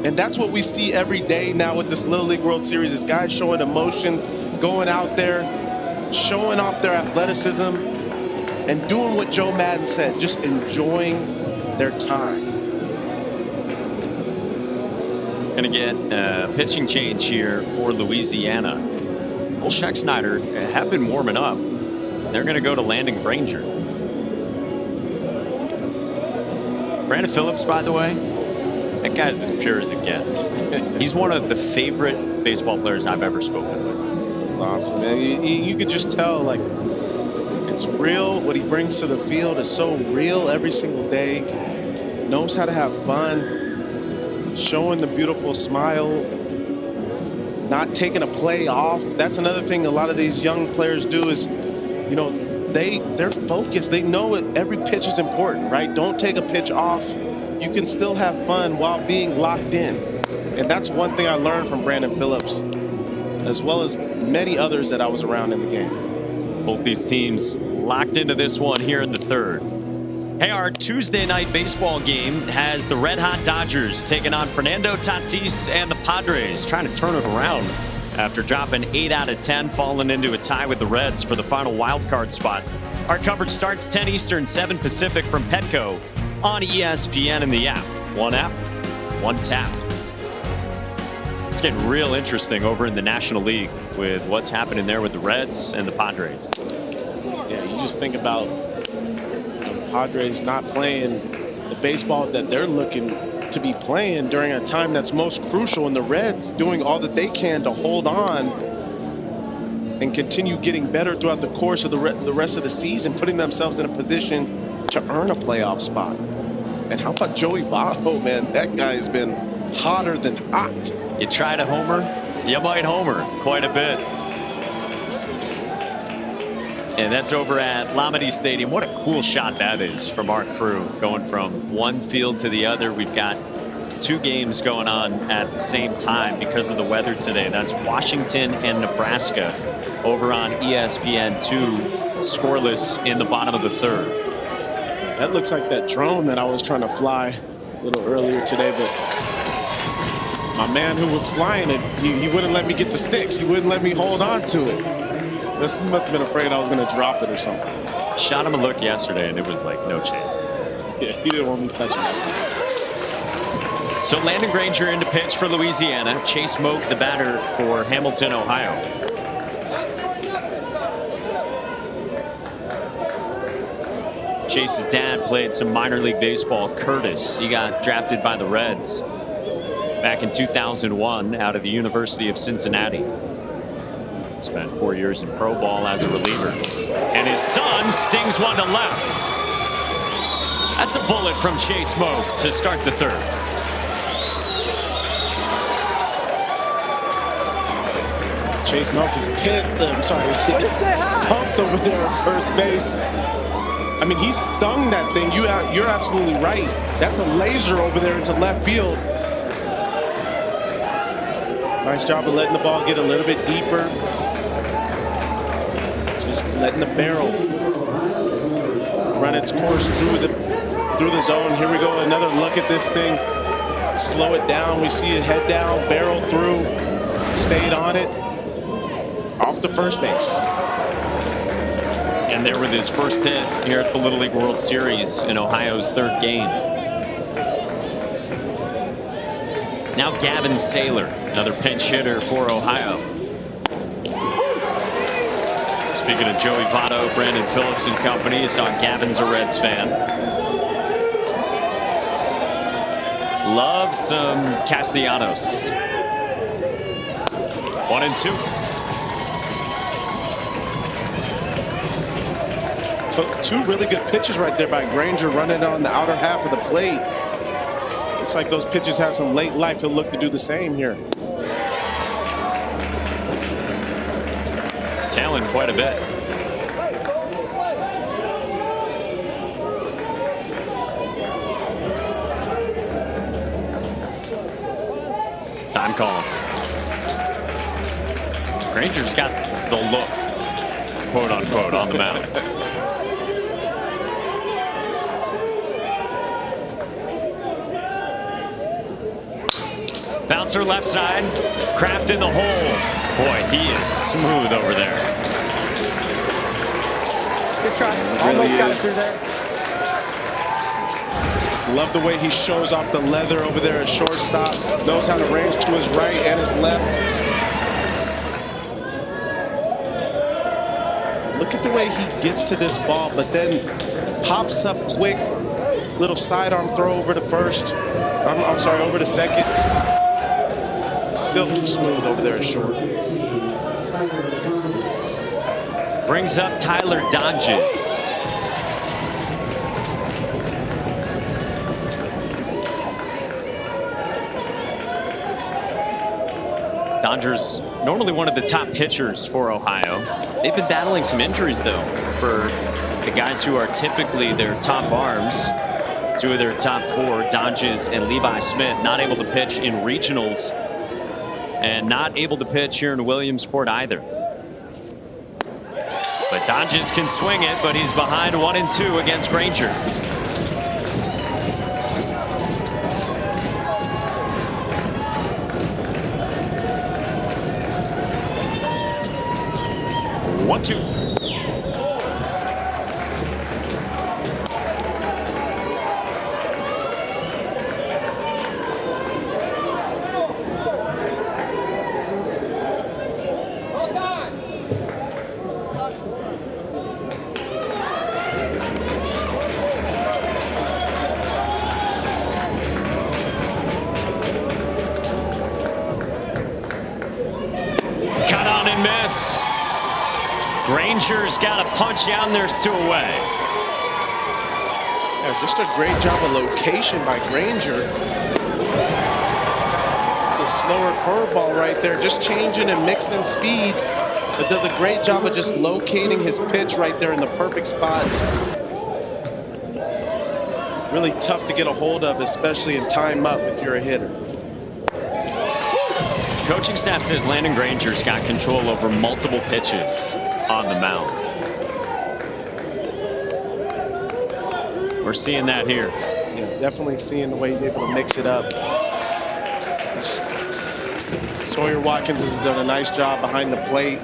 [SPEAKER 11] And that's what we see every day now with this Little League World Series is guys showing emotions, going out there, showing off their athleticism, and doing what Joe Madden said, just enjoying their time.
[SPEAKER 1] Gonna get a pitching change here for Louisiana. Old Scheck-Snyder have been warming up. They're gonna go to Landon Granger. Brandon Phillips, by the way, that guy's as pure as it gets. He's one of the favorite baseball players I've ever spoken with.
[SPEAKER 11] That's awesome, man. You could just tell, like, it's real. What he brings to the field is so real every single day. Knows how to have fun. Showing the beautiful smile. Not taking a play off. That's another thing a lot of these young players do is, you know, they're focused. They know every pitch is important, right? Don't take a pitch off. You can still have fun while being locked in. And that's one thing I learned from Brandon Phillips, as well as many others that I was around in the game.
[SPEAKER 1] Both these teams locked into this one here in the third. Hey, our Tuesday night baseball game has the Red Hot Dodgers taking on Fernando Tatis and the Padres, trying to turn it around after dropping 8 out of 10, falling into a tie with the Reds for the final wild card spot. Our coverage starts 10 Eastern, 7 Pacific from Petco on ESPN and the app. One app, one tap. It's getting real interesting over in the National League with what's happening there with the Reds and the Padres.
[SPEAKER 11] Yeah, you just think about the Padres not playing the baseball that they're looking to be playing during a time that's most crucial, and the Reds doing all that they can to hold on and continue getting better throughout the course of the rest of the season, putting themselves in a position to earn a playoff spot. And how about Joey Votto, man? That guy's been hotter than hot.
[SPEAKER 1] You try to homer, you might homer quite a bit. And that's over at Lamade Stadium. What a cool shot that is from our crew, going from one field to the other. We've got 2 games going on at the same time because of the weather today. That's Washington and Nebraska over on ESPN2, scoreless in the bottom of the 3rd.
[SPEAKER 11] That looks like that drone that I was trying to fly a little earlier today, but my man who was flying it, he wouldn't let me get the sticks. He wouldn't let me hold on to it. He must have been afraid I was going to drop it or something.
[SPEAKER 1] Shot him a look yesterday, and it was like no chance.
[SPEAKER 11] Yeah, he didn't want me touching it.
[SPEAKER 1] So Landon Granger in to pitch for Louisiana. Chase Moak, the batter for Hamilton, Ohio. Chase's dad played some minor league baseball. Curtis, he got drafted by the Reds back in 2001 out of the University of Cincinnati. Spent 4 years in pro ball as a reliever. And his son stings one to left. That's a bullet from Chase Moak to start the 3rd.
[SPEAKER 11] Chase Moak is pumped over there at first base. I mean, he stung that thing. You're absolutely right. That's a laser over there into left field. Nice job of letting the ball get a little bit deeper. Just letting the barrel run its course through the zone. Here we go. Another look at this thing. Slow it down. We see it head down, barrel through, stayed on it. Off to first base.
[SPEAKER 1] And there with his first hit here at the Little League World Series in Ohio's 3rd game. Now Gavin Saylor, another pinch hitter for Ohio. Speaking of Joey Votto, Brandon Phillips and company, you saw Gavin's a Reds fan. Loves some Castellanos. 1-2.
[SPEAKER 11] Two really good pitches right there by Granger, running on the outer half of the plate. Looks like those pitches have some late life. He'll look to do the same here.
[SPEAKER 1] Tailing quite a bit. Time calling. Granger's got the look, quote unquote, on the mound. Bouncer left side. Kraft in the hole. Boy, he is smooth over there.
[SPEAKER 13] Good try.
[SPEAKER 11] Really
[SPEAKER 13] Almost got it
[SPEAKER 11] is.
[SPEAKER 13] through there.
[SPEAKER 11] Love the way he shows off the leather over there at shortstop. Knows how to range to his right and his left. Look at the way he gets to this ball, but then pops up quick. Little sidearm throw over to first. I'm sorry, over to second. Silky smooth over there at short.
[SPEAKER 1] Brings up Tyler Dodges. Dodgers, normally one of the top pitchers for Ohio. They've been battling some injuries, though, for the guys who are typically their top arms. 2 of their top 4, Dodges and Levi Smith, not able to pitch in regionals and not able to pitch here in Williamsport either. But Dodges can swing it, but he's behind 1-2 against Granger. One, two. this. Granger's got a punch down. There's 2 away.
[SPEAKER 11] Yeah, just a great job of location by Granger. The slower curveball right there, just changing and mixing speeds, but does a great job of just locating his pitch right there in the perfect spot. Really tough to get a hold of, especially in time up if you're a hitter.
[SPEAKER 1] Coaching staff says Landon Granger's got control over multiple pitches on the mound. We're seeing that here.
[SPEAKER 11] Yeah, definitely seeing the way he's able to mix it up. Sawyer Watkins has done a nice job behind the plate.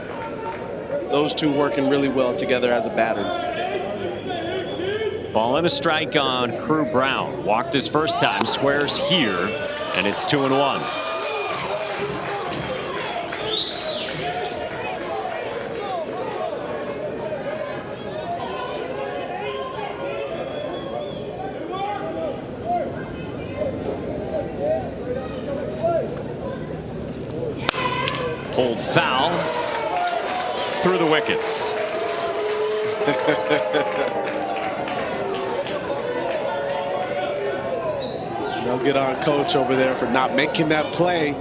[SPEAKER 11] Those two working really well together as a batter.
[SPEAKER 1] Ball and a strike on Crew Brown. Walked his first time, squares here, and it's 2-1. Pulled foul through the wickets.
[SPEAKER 11] No good on coach over there for not making that play.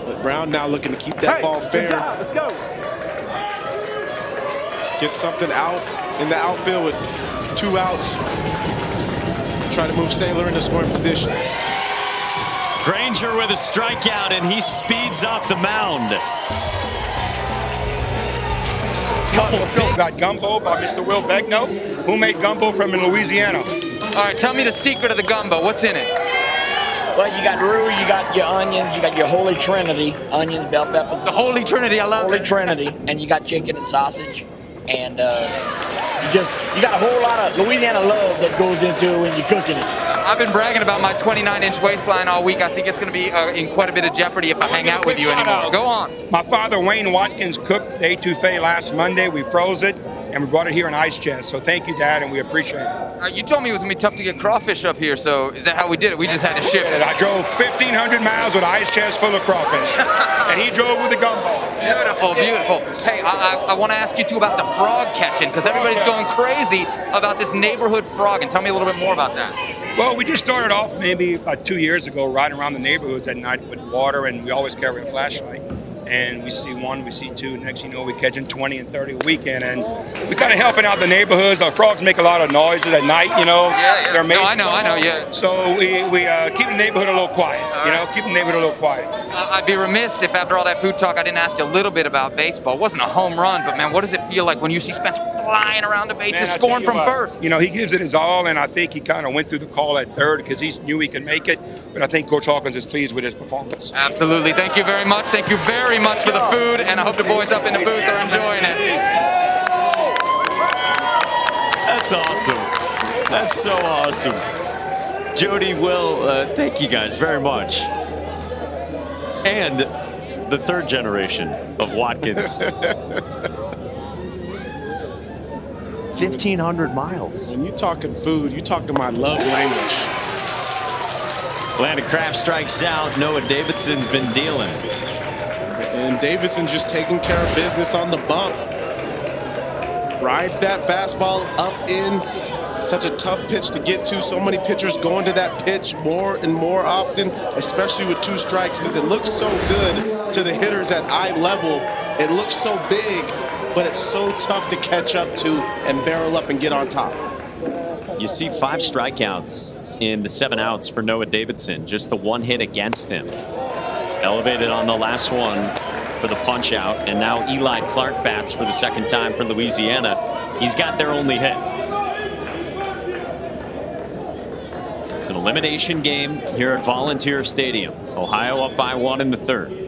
[SPEAKER 11] But Brown now looking to keep that ball fair.
[SPEAKER 13] Let's go.
[SPEAKER 11] Get something out in the outfield with 2 outs. Try to move Saylor into scoring position.
[SPEAKER 1] Granger with a strikeout, and he speeds off the mound.
[SPEAKER 13] Let's go. Got gumbo by Mr. Will Begno, who made gumbo from in Louisiana.
[SPEAKER 15] All right, tell me the secret of the gumbo. What's in it?
[SPEAKER 17] Well, you got roux, you got your onions, you got your Holy Trinity, onions, bell peppers.
[SPEAKER 15] The Holy Trinity, I love
[SPEAKER 17] Holy
[SPEAKER 15] it.
[SPEAKER 17] Trinity, and you got chicken and sausage, and you got a whole lot of Louisiana love that goes into it when you're cooking it.
[SPEAKER 15] I've been bragging about my 29-inch waistline all week. I think it's going to be in quite a bit of jeopardy if I hang out with you anymore. Go on.
[SPEAKER 13] My father, Wayne Watkins, cooked the etouffee last Monday. We froze it, and we brought it here in ice chest. So thank you, Dad, and we appreciate it.
[SPEAKER 15] You told me it was going to be tough to get crawfish up here, so is that how we did it? We just had to ship it.
[SPEAKER 13] I drove 1,500 miles with an ice chest full of crawfish, and he drove with the gumbo.
[SPEAKER 15] Beautiful, beautiful. Hey, I want to ask you, too, about the frog catching, because everybody's going crazy about this neighborhood frog, and tell me a little bit more about that.
[SPEAKER 13] Well, we just started off maybe about 2 years ago riding around the neighborhoods at night with water, and we always carry a flashlight. And we see 1, we see 2. Next you know, we're catching 20 and 30 a weekend. And we're kind of helping out the neighborhoods. Our frogs make a lot of noises at night, you know.
[SPEAKER 15] Yeah.
[SPEAKER 13] They're
[SPEAKER 15] No, I know, yeah.
[SPEAKER 13] So we keep the neighborhood a little quiet, keep the neighborhood a little quiet.
[SPEAKER 15] I'd be remiss if after all that food talk I didn't ask you a little bit about baseball. It wasn't a home run, but man, what does it feel like when you see Spencer flying around the bases, scoring from birth?
[SPEAKER 13] You know, he gives it his all, and I think he kind of went through the call at third because he knew he could make it. But I think Coach Hawkins is pleased with his performance.
[SPEAKER 15] Absolutely. Thank you very much. Thank you very much for the food, and I hope the boys up in the booth are enjoying it.
[SPEAKER 1] That's awesome. That's so awesome. Jody, Will, thank you guys very much. And the 3rd generation of Watkins. 1,500 miles.
[SPEAKER 11] When you're talking food, you're talking my love language.
[SPEAKER 1] Landon Kraft strikes out. Noah Davidson's been dealing.
[SPEAKER 11] And Davidson just taking care of business on the bump. Rides that fastball up in. Such a tough pitch to get to. So many pitchers going to that pitch more and more often, especially with 2 strikes, because it looks so good to the hitters at eye level. It looks so big, but it's so tough to catch up to and barrel up and get on top.
[SPEAKER 1] You see 5 strikeouts in the 7 outs for Noah Davidson. Just the 1 hit against him. Elevated on the last one for the punch out, and now Eli Clark bats for the 2nd time for Louisiana. He's got their only hit. It's an elimination game here at Volunteer Stadium. Ohio up by 1 in the 3rd.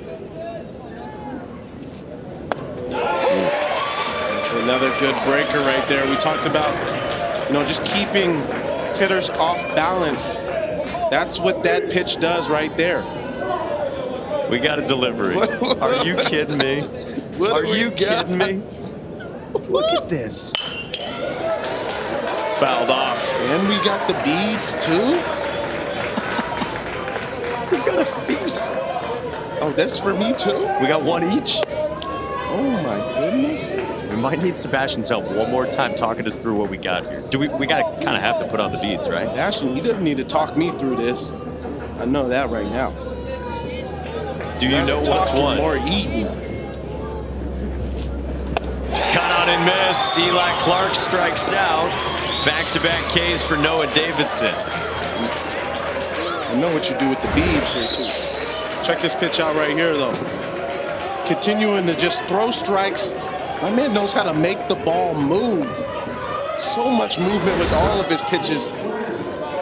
[SPEAKER 11] That's another good breaker right there. We talked about, just keeping hitters off balance. That's what that pitch does right there.
[SPEAKER 1] We got a delivery. Are you kidding me? Are you kidding me? Look at this. Fouled off.
[SPEAKER 11] And we got the beads too.
[SPEAKER 1] We've got a feast.
[SPEAKER 11] Oh, that's for me too?
[SPEAKER 1] We got one each.
[SPEAKER 11] Oh my goodness.
[SPEAKER 1] We might need Sebastian's help one more time talking us through what we got here. We got to kind of have to put on the beads, right?
[SPEAKER 11] Sebastian, he doesn't need to talk me through this. I know that right now.
[SPEAKER 1] Do you know what's what?
[SPEAKER 11] More eating.
[SPEAKER 1] Cut on and missed. Eli Clark strikes out. Back-to-back Ks for Noah Davidson.
[SPEAKER 11] I know what you do with the beads here too. Check this pitch out right here though. Continuing to just throw strikes. My man knows how to make the ball move. So much movement with all of his pitches.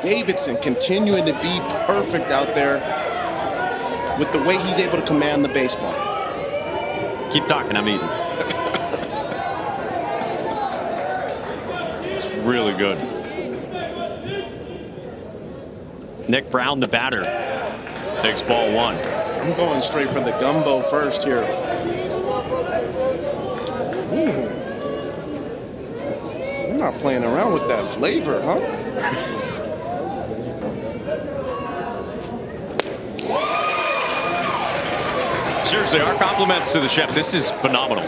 [SPEAKER 11] Davidson continuing to be perfect out there with the way he's able to command the baseball.
[SPEAKER 1] Keep talking, I'm eating. It's really good. Nick Brown, the batter, takes ball one.
[SPEAKER 11] I'm going straight for the gumbo first here. Ooh. You're not playing around with that flavor, huh?
[SPEAKER 1] Seriously, our compliments to the chef. This is phenomenal.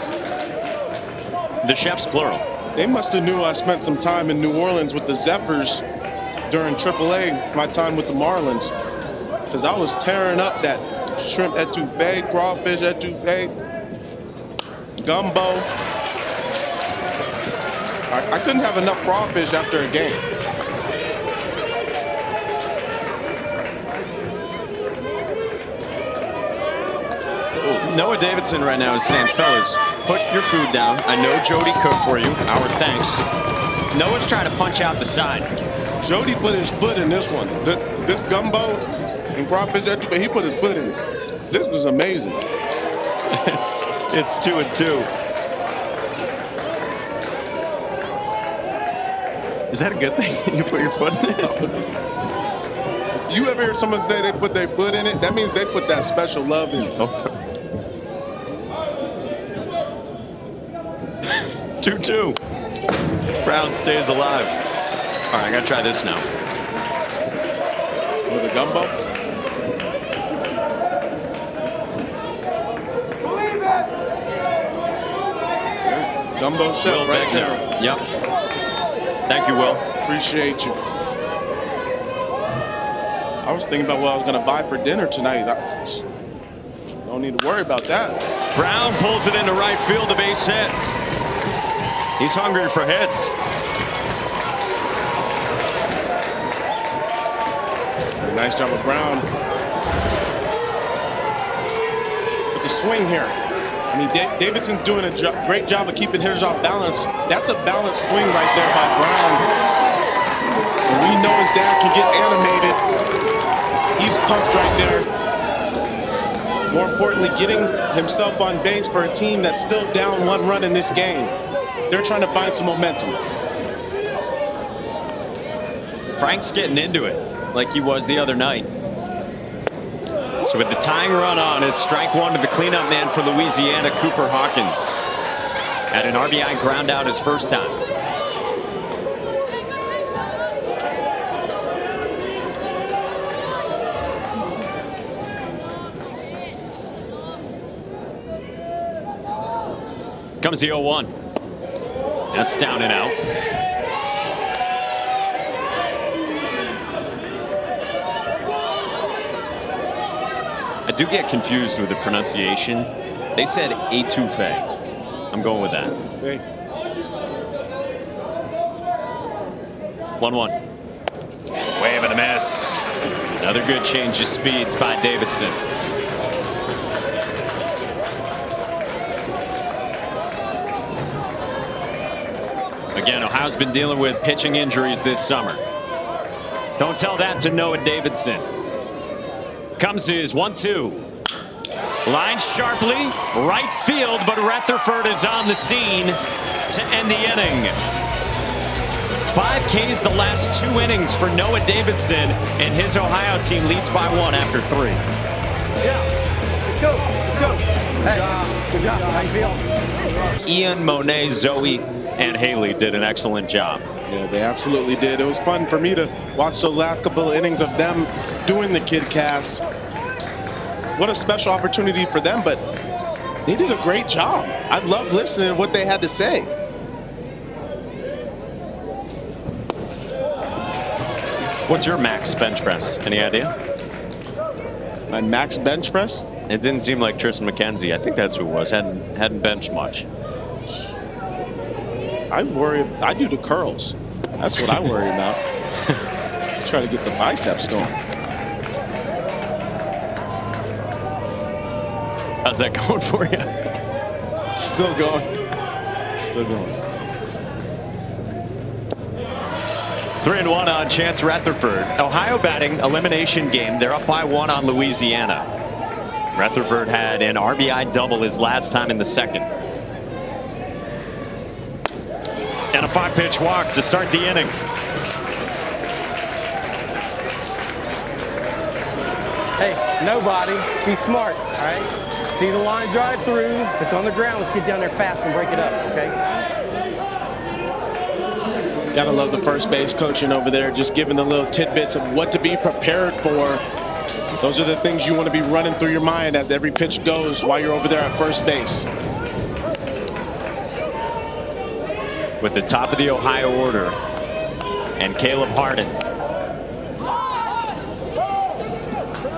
[SPEAKER 1] The chef's plural.
[SPEAKER 11] They must have knew I spent some time in New Orleans with the Zephyrs during AAA, my time with the Marlins, because I was tearing up that shrimp etouffee, crawfish etouffee, gumbo. I couldn't have enough crawfish after a game.
[SPEAKER 1] Noah Davidson right now is saying, fellas, put your food down. I know Jody cooked for you. Our thanks. Noah's trying to punch out the side.
[SPEAKER 11] Jody put his foot in this one. This gumbo and crawfish, he put his foot in it. This was amazing.
[SPEAKER 1] It's 2-2. Is that a good thing? You put your foot in it?
[SPEAKER 11] If you ever hear someone say they put their foot in it, that means they put that special love in it.
[SPEAKER 1] 2-2. Brown stays alive. All right, I gotta try this now.
[SPEAKER 11] With a gumbo?
[SPEAKER 18] Believe it!
[SPEAKER 11] Gumbo shell right there.
[SPEAKER 1] Yep. Thank you, Will.
[SPEAKER 11] Appreciate you. I was thinking about what I was gonna buy for dinner tonight. Don't need to worry about that.
[SPEAKER 1] Brown pulls it into right field, a base hit. He's hungry for hits.
[SPEAKER 11] Nice job of Brown. With the swing here. I mean, Davidson's doing a great job of keeping hitters off balance. That's a balanced swing right there by Brown. And we know his dad can get animated. He's pumped right there. More importantly, getting himself on base for a team that's still down 1 run in this game. They're trying to find some momentum.
[SPEAKER 1] Frank's getting into it like he was the other night. So with the tying run on, it's strike one to the cleanup man for Louisiana, Cooper Hawkins. Had an RBI ground out his first time. Comes the 0-1. That's down and out. I do get confused with the pronunciation. They said etouffee. I'm going with that. 1-1. Wave and a miss. Another good change of speeds by Davidson. Again, Ohio's been dealing with pitching injuries this summer. Don't tell that to Noah Davidson. Comes his 1-2. Line sharply, right field, but Rutherford is on the scene to end the inning. 5 Ks the last 2 innings for Noah Davidson, and his Ohio team leads by 1 after 3.
[SPEAKER 18] Yeah, let's go, let's go. Hey, good job, how you feel?
[SPEAKER 1] Ian, Monet, Zoe, and Haley did an excellent job.
[SPEAKER 11] Yeah, they absolutely did. It was fun for me to watch the last couple of innings of them doing the kid cast. what a special opportunity for them, but they did a great job. I love listening to what they had to say.
[SPEAKER 1] What's your max bench press? Any idea?
[SPEAKER 11] My max bench press?
[SPEAKER 1] It didn't seem like Tristan McKenzie. I think that's who it was. Hadn't benched much.
[SPEAKER 11] I do the curls. That's what I worry about. Try to get the biceps going.
[SPEAKER 1] How's that going for you?
[SPEAKER 11] Still going. Still going.
[SPEAKER 1] 3-1 on Chance Rutherford. Ohio batting elimination game. They're up by 1 on Louisiana. Rutherford had an RBI double his last time in the second. And a 5-pitch walk to start the inning.
[SPEAKER 18] Hey, nobody. Be smart, all right? See the line drive through. If it's on the ground, let's get down there fast and break it up, okay?
[SPEAKER 11] Gotta love the first base coaching over there, just giving the little tidbits of what to be prepared for. Those are the things you want to be running through your mind as every pitch goes while you're over there at first base.
[SPEAKER 1] With the top of the Ohio order and Caleb Hardin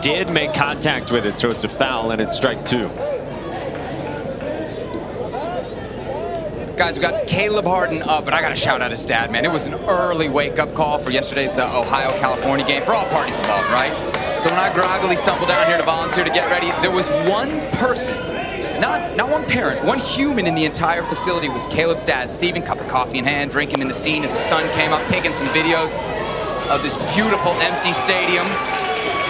[SPEAKER 1] did make contact with it, so it's a foul and it's strike 2.
[SPEAKER 15] Guys, we got Caleb Hardin up, but I got to shout out his dad, man. It was an early wake-up call for yesterday's Ohio-California game for all parties involved, right? So when I groggily stumbled down here to volunteer to get ready, there was one person, not one parent, one human in the entire facility. Was Caleb's dad, Steven, cup of coffee in hand, drinking in the scene as his son came up, taking some videos of this beautiful empty stadium,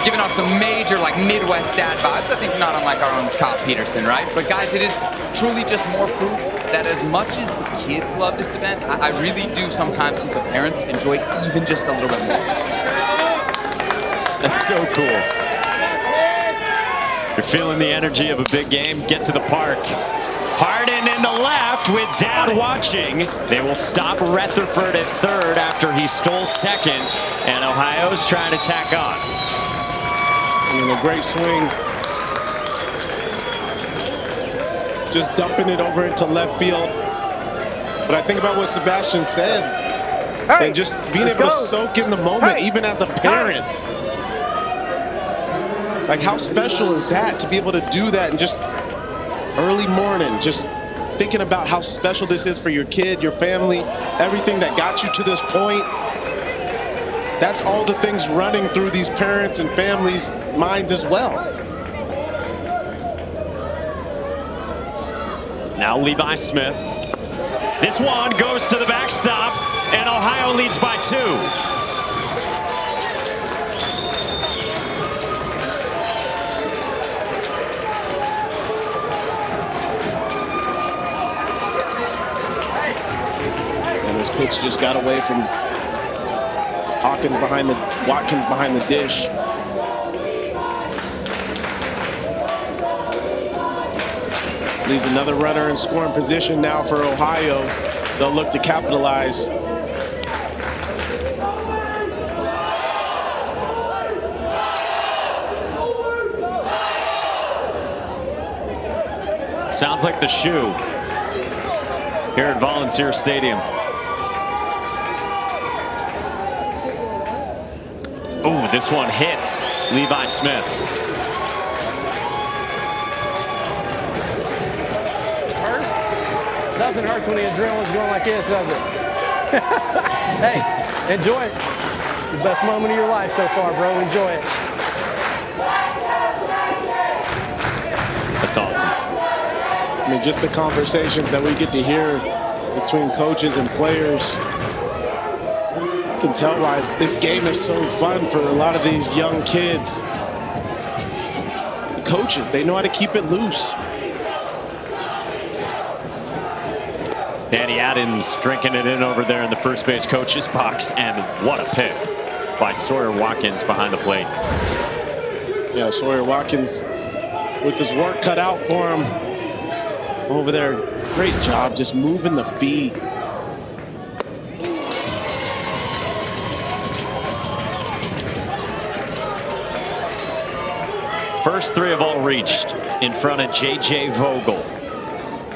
[SPEAKER 15] giving off some major Midwest dad vibes. I think not unlike our own Kyle Peterson, right? But guys, it is truly just more proof that as much as the kids love this event, I really do sometimes think the parents enjoy it even just a little bit more.
[SPEAKER 1] That's so cool. You're feeling the energy of a big game. Get to the park. Hardin in the left with dad watching. They will stop Rutherford at third after he stole second, and Ohio's trying to tack on.
[SPEAKER 11] I mean, a great swing. Just dumping it over into left field. But I think about what Sebastian said. Hey, and just being able to soak in the moment, even as a parent. Like, how special is that to be able to do that and just early morning, just thinking about how special this is for your kid, your family, everything that got you to this point. That's all the things running through these parents and families' minds as well.
[SPEAKER 1] Now Levi Smith. This one goes to the backstop, and Ohio leads by 2.
[SPEAKER 11] And this pitch just got away from Watkins behind the dish. Leaves another runner in scoring position now for Ohio. They'll look to capitalize.
[SPEAKER 1] Sounds like the shoe here at Volunteer Stadium. Oh, this one hits Levi Smith.
[SPEAKER 18] Nothing hurts when the adrenaline's going like this, does it? Hey, enjoy it. It's the best moment of your life so far, bro. Enjoy it.
[SPEAKER 1] That's awesome.
[SPEAKER 11] I mean, just the conversations that we get to hear between coaches and players. You can tell why this game is so fun for a lot of these young kids. The coaches, they know how to keep it loose.
[SPEAKER 1] Danny Adams drinking it in over there in the first base coach's box, and what a pick by Sawyer Watkins behind the plate.
[SPEAKER 11] Yeah, Sawyer Watkins with his work cut out for him over there. Great job just moving the feet.
[SPEAKER 1] First three have all reached in front of J.J. Vogel.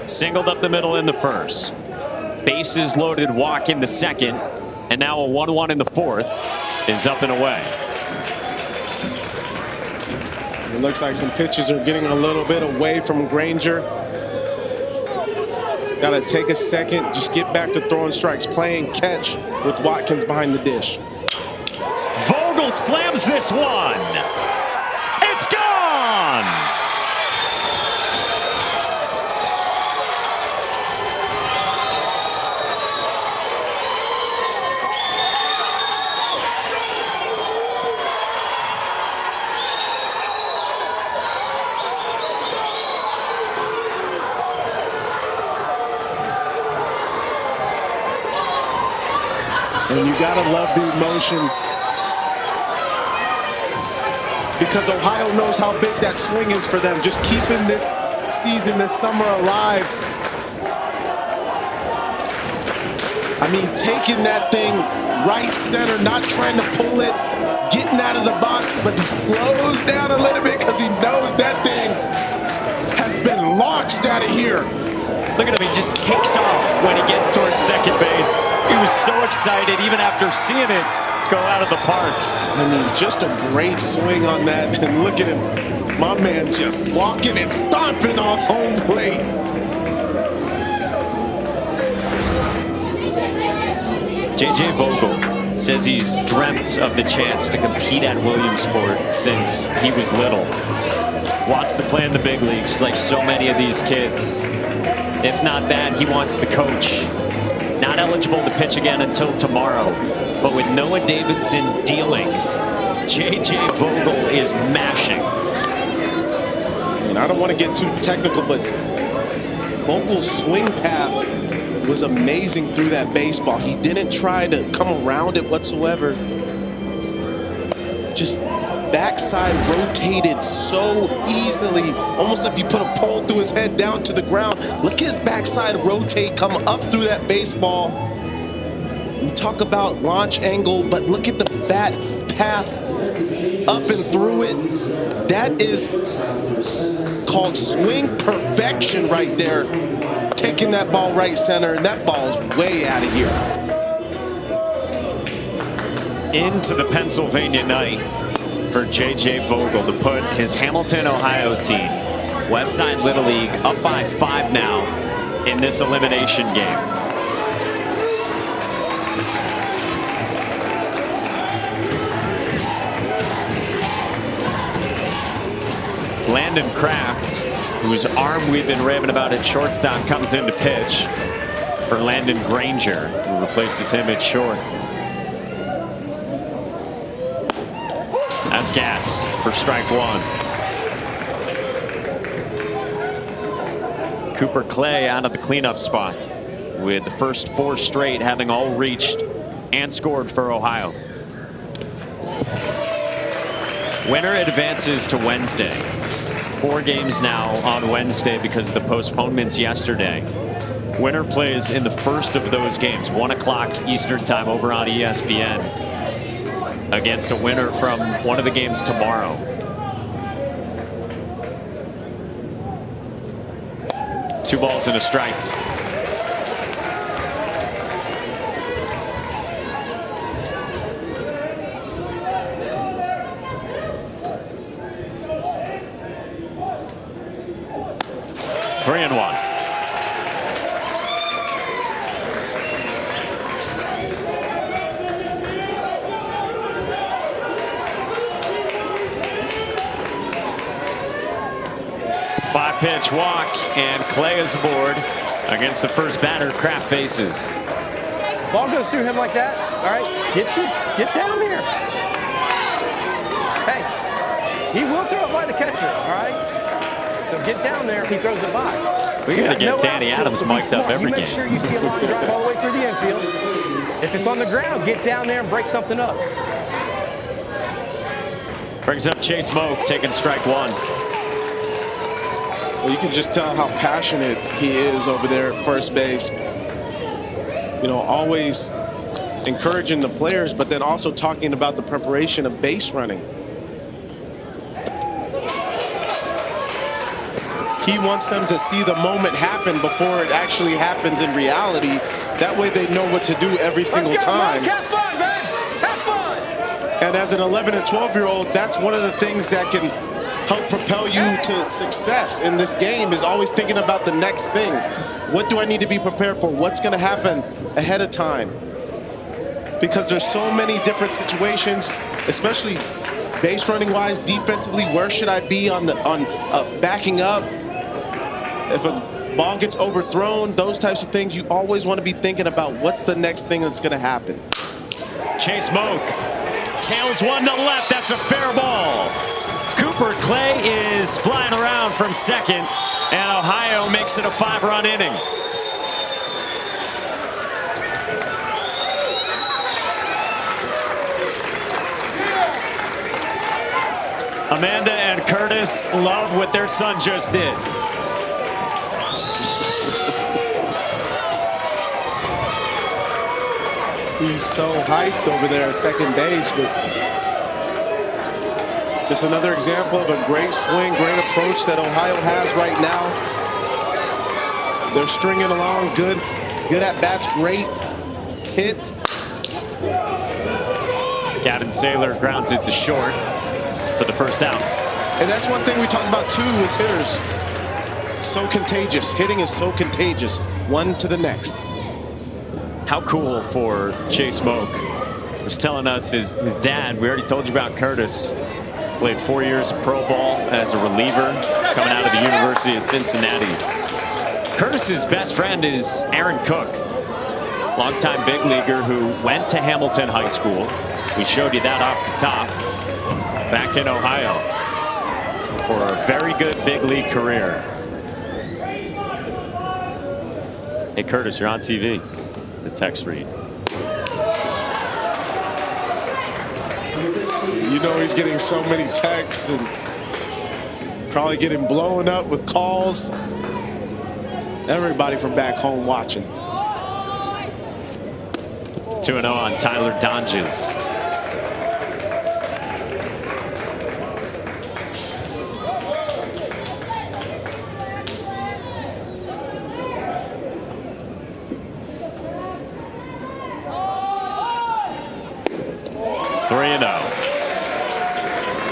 [SPEAKER 1] Singled up the middle in the first. Bases loaded walk in the second. And now a 1-1 in the fourth is up and away.
[SPEAKER 11] It looks like some pitches are getting a little bit away from Granger. Got to take a second, just get back to throwing strikes, playing catch with Watkins behind the dish.
[SPEAKER 1] Vogel slams this one. It's gone.
[SPEAKER 11] And you gotta love the emotion, because Ohio knows how big that swing is for them. Just keeping this season, this summer alive. I mean, taking that thing right center, not trying to pull it, getting out of the box, but he slows down a little bit because he knows that thing has been launched out of here.
[SPEAKER 1] Look at him, he just takes off when he gets towards second base. He was so excited even after seeing it go out of the park.
[SPEAKER 11] I mean, just a great swing on that. And look at him, my man just walking and stomping on home plate.
[SPEAKER 1] J.J. Vogel says he's dreamt of the chance to compete at Williamsport since he was little. Wants to play in the big leagues like so many of these kids. If not that, he wants to coach. Not eligible to pitch again until tomorrow. But with Noah Davidson dealing, J.J. Vogel is mashing.
[SPEAKER 11] And I don't want to get too technical, but Vogel's swing path was amazing through that baseball. He didn't try to come around it whatsoever. Just backside rotated so easily, almost like you put a pole through his head down to the ground. Look at his backside rotate, come up through that baseball. We talk about launch angle, but look at the bat path up and through it. That is called swing perfection right there. Taking that ball right center, and that ball's way out of here.
[SPEAKER 1] Into the Pennsylvania night for J.J. Vogel to put his Hamilton, Ohio team, Westside Little League, up by 5 now in this elimination game. Landon Kraft, whose arm we've been raving about at shortstop, comes in to pitch for Landon Granger, who replaces him at short. That's gas for strike one. Cooper Clay out of the cleanup spot with the first 4 straight having all reached and scored for Ohio. Winner advances to Wednesday. 4 games now on Wednesday because of the postponements yesterday. Winner plays in the first of those games, 1 o'clock Eastern time over on ESPN, against a winner from one of the games tomorrow. Two balls and a strike. Three and one. Five-pitch walk, and Clay is aboard against the first batter Kraft faces.
[SPEAKER 18] Ball goes through him like that. All right, get down there. Hey, he will throw it by the catcher. All right, so get down there if he throws it by.
[SPEAKER 1] We got to get Danny Adams mic'd up every game.
[SPEAKER 18] Make sure you see a line drive all the way through the infield. If it's on the ground, get down there and break something up.
[SPEAKER 1] Brings up Chase Moak, taking strike one.
[SPEAKER 11] Well, you can just tell how passionate he is over there at first base. You know, always encouraging the players, but then also talking about the preparation of base running. He wants them to see the moment happen before it actually happens in reality. That way they know what to do every single time.
[SPEAKER 18] Have fun, man. Have fun.
[SPEAKER 11] And as an 11 and 12-year-old, that's one of the things that can help propel you to success in this game, is always thinking about the next thing. What do I need to be prepared for? What's going to happen ahead of time? Because there's so many different situations, especially base running wise, defensively. Where should I be on backing up? If a ball gets overthrown, those types of things, you always want to be thinking about what's the next thing that's going to happen.
[SPEAKER 1] Chase Moak tails one to left. That's a fair ball. Cooper Clay is flying around from second, and Ohio makes it a 5-run inning. Amanda and Curtis love what their son just did.
[SPEAKER 11] He's so hyped over there at second base, but just another example of a great swing, great approach that Ohio has right now. They're stringing along, good at bats, great hits.
[SPEAKER 1] Gavin Saylor grounds it to short for the first out.
[SPEAKER 11] And that's one thing we talk about too, is hitters. So contagious. Hitting is so contagious. One to the next.
[SPEAKER 1] How cool for Chase Moak. Was telling us his dad, we already told you about Curtis, played 4 years of pro ball as a reliever coming out of the University of Cincinnati. Curtis's best friend is Aaron Cook, longtime big leaguer who went to Hamilton High School. We showed you that off the top. Back in Ohio for a very good big league career. Hey Curtis, you're on TV. The text read.
[SPEAKER 11] You know he's getting so many texts and probably getting blown up with calls. Everybody from back home watching.
[SPEAKER 1] 2-0 on Tyler Donges.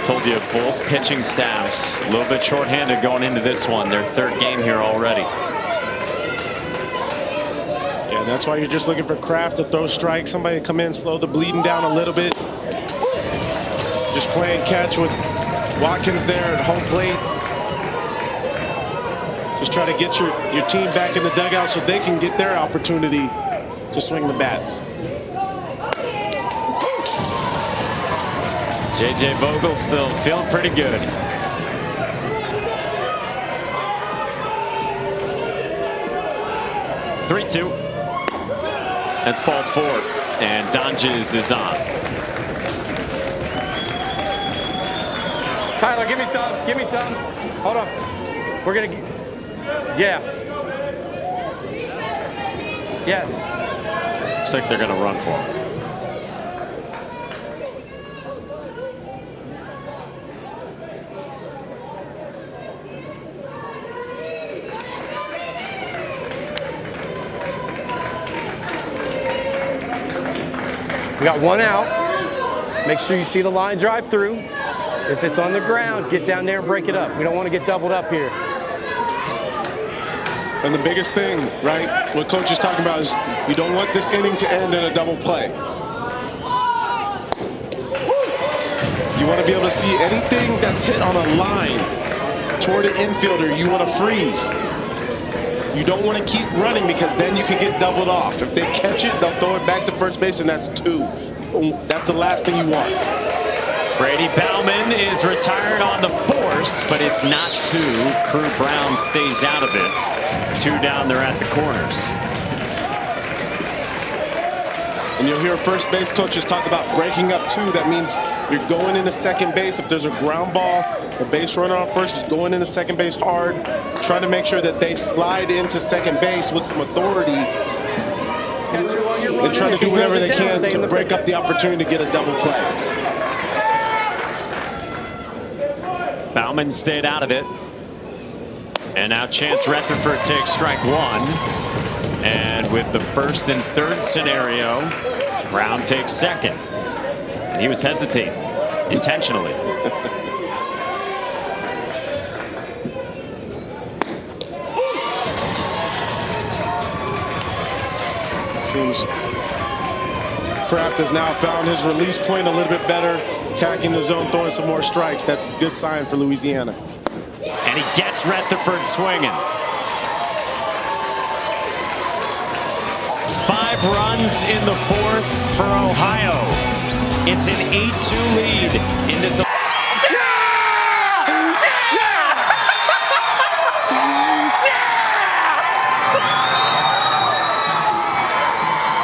[SPEAKER 1] Told you both pitching staffs a little bit shorthanded going into this one. Their third game here already.
[SPEAKER 11] Yeah, that's why you're just looking for Kraft to throw strikes. Somebody to come in, slow the bleeding down a little bit. Just playing catch with Watkins there at home plate. Just try to get your team back in the dugout so they can get their opportunity to swing the bats.
[SPEAKER 1] J.J. Vogel still feeling pretty good. (3-2). That's ball 4, and Donges is on.
[SPEAKER 18] Tyler, give me some. Give me some. Hold on. We're gonna. Yeah. Yes.
[SPEAKER 1] Looks like they're gonna run for him.
[SPEAKER 18] We got one out. Make sure you see the line drive through. If it's on the ground, get down there and break it up. We don't want to get doubled up here.
[SPEAKER 11] And the biggest thing, right, what Coach is talking about is you don't want this inning to end in a double play. You want to be able to see anything that's hit on a line toward an infielder. You want to freeze. You don't want to keep running because then you can get doubled off. If they catch it, they'll throw it back to first base, and that's 2. That's the last thing you want.
[SPEAKER 1] Brady Bauman is retired on the force, but it's not 2. Crew Brown stays out of it. 2 down there at the corners.
[SPEAKER 11] And you'll hear first base coaches talk about breaking up 2. That means you're going into second base. If there's a ground ball, the base runner on first is going into second base hard, trying to make sure that they slide into second base with some authority and trying to do whatever they can to break up the opportunity to get a double play.
[SPEAKER 1] Bauman stayed out of it. And now Chance Rutherford takes strike one. And with the first and third scenario, Brown takes second. And he was hesitating intentionally.
[SPEAKER 11] Seems Kraft has now found his release point a little bit better, attacking the zone, throwing some more strikes. That's a good sign for Louisiana.
[SPEAKER 1] And he gets Rutherford swinging. 5 runs in the fourth for Ohio. It's an 8-2 lead in this.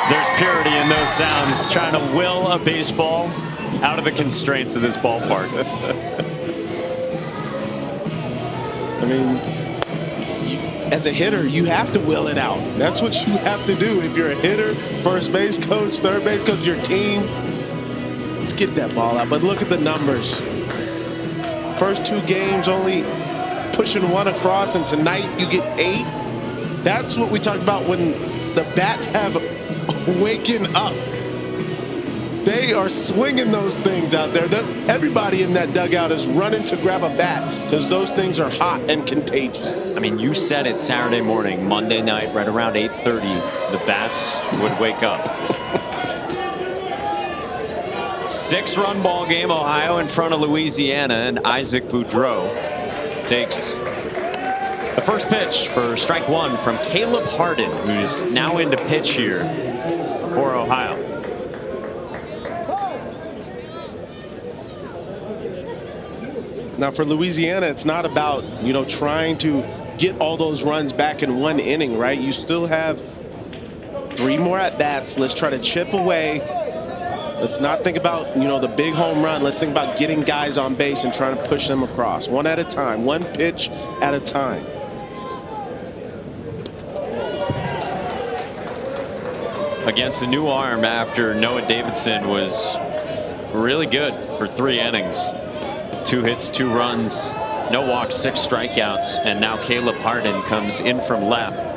[SPEAKER 1] There's purity in those sounds, trying to will a baseball out of the constraints of this ballpark.
[SPEAKER 11] I mean, as a hitter, you have to will it out. That's what you have to do. If you're a hitter, first base coach, third base coach, your team, let's get that ball out. But look at the numbers. First 2 games only pushing 1 across, and tonight you get 8. That's what we talked about when the bats have waking up. They are swinging those things out there. Everybody in that dugout is running to grab a bat because those things are hot and contagious.
[SPEAKER 1] I mean, you said it Saturday morning, Monday night, right around 8:30, the bats would wake up. 6-run ball game, Ohio in front of Louisiana, and Isaac Boudreau takes the first pitch for strike one from Caleb Hardin, who's now into pitch here for Ohio.
[SPEAKER 11] Now for Louisiana, it's not about, trying to get all those runs back in 1 inning, right? You still have 3 more at bats. Let's try to chip away. Let's not think about, the big home run. Let's think about getting guys on base and trying to push them across 1 at a time, 1 pitch at a time.
[SPEAKER 1] Against a new arm after Noah Davidson was really good for 3 innings. 2 hits, 2 runs, no walks, 6 strikeouts, and now Caleb Hardin comes in from left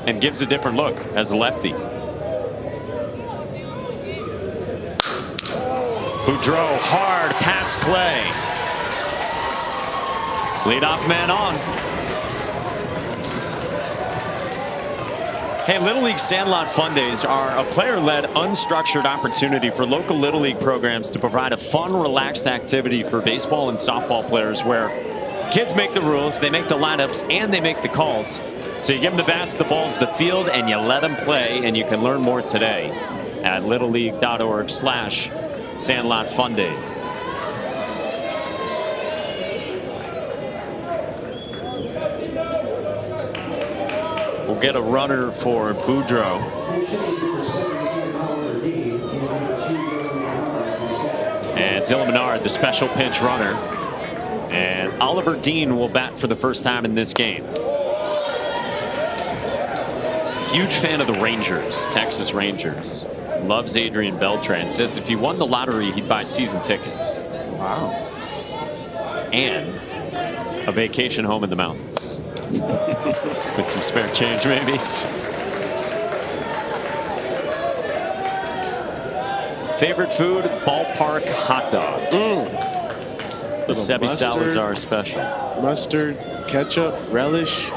[SPEAKER 1] and gives a different look as a lefty. Boudreau hard past Clay. Leadoff man on. Hey, Little League Sandlot Fun Days are a player-led, unstructured opportunity for local Little League programs to provide a fun, relaxed activity for baseball and softball players where kids make the rules, they make the lineups, and they make the calls. So you give them the bats, the balls, the field, and you let them play, and you can learn more today at littleleague.org/Sandlot Fun Days. We'll get a runner for Boudreau. And Dylan Menard, the special pinch runner. And Oliver Dean will bat for the first time in this game. Huge fan of the Rangers, Texas Rangers. Loves Adrian Beltran. Says if he won the lottery, he'd buy season tickets.
[SPEAKER 11] Wow.
[SPEAKER 1] And a vacation home in the mountains. With some spare change, maybe. Favorite food? Ballpark hot dog. The Sebi Salazar special.
[SPEAKER 11] Mustard, ketchup, relish,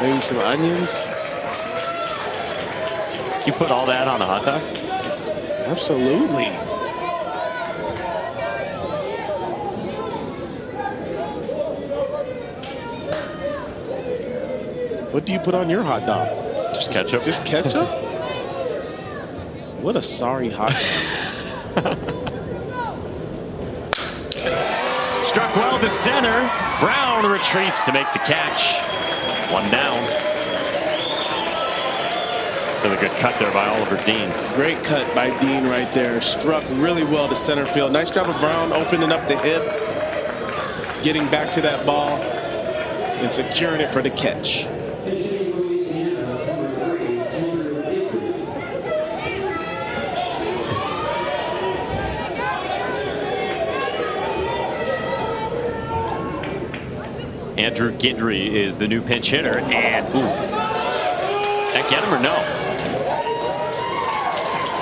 [SPEAKER 11] maybe some onions.
[SPEAKER 1] You put all that on a hot dog?
[SPEAKER 11] Absolutely. What do you put on your hot dog?
[SPEAKER 1] Just ketchup.
[SPEAKER 11] Just ketchup? What a sorry hot dog.
[SPEAKER 1] Struck well to center. Brown retreats to make the catch. 1 down. Really good cut there by Oliver Dean.
[SPEAKER 11] Great cut by Dean right there. Struck really well to center field. Nice job of Brown opening up the hip, getting back to that ball, and securing it for the catch.
[SPEAKER 1] Andrew Guidry is the new pinch hitter, and ooh, that get him or no?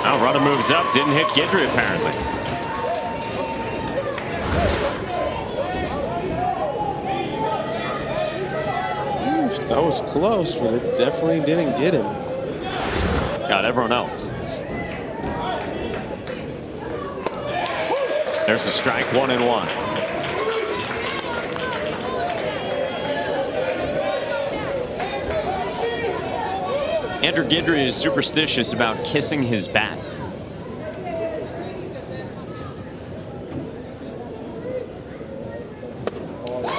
[SPEAKER 1] Now runner moves up, didn't hit Guidry apparently.
[SPEAKER 11] That was close, but it definitely didn't get him.
[SPEAKER 1] Got everyone else. There's a strike, 1-1. Andrew Guidry is superstitious about kissing his bat.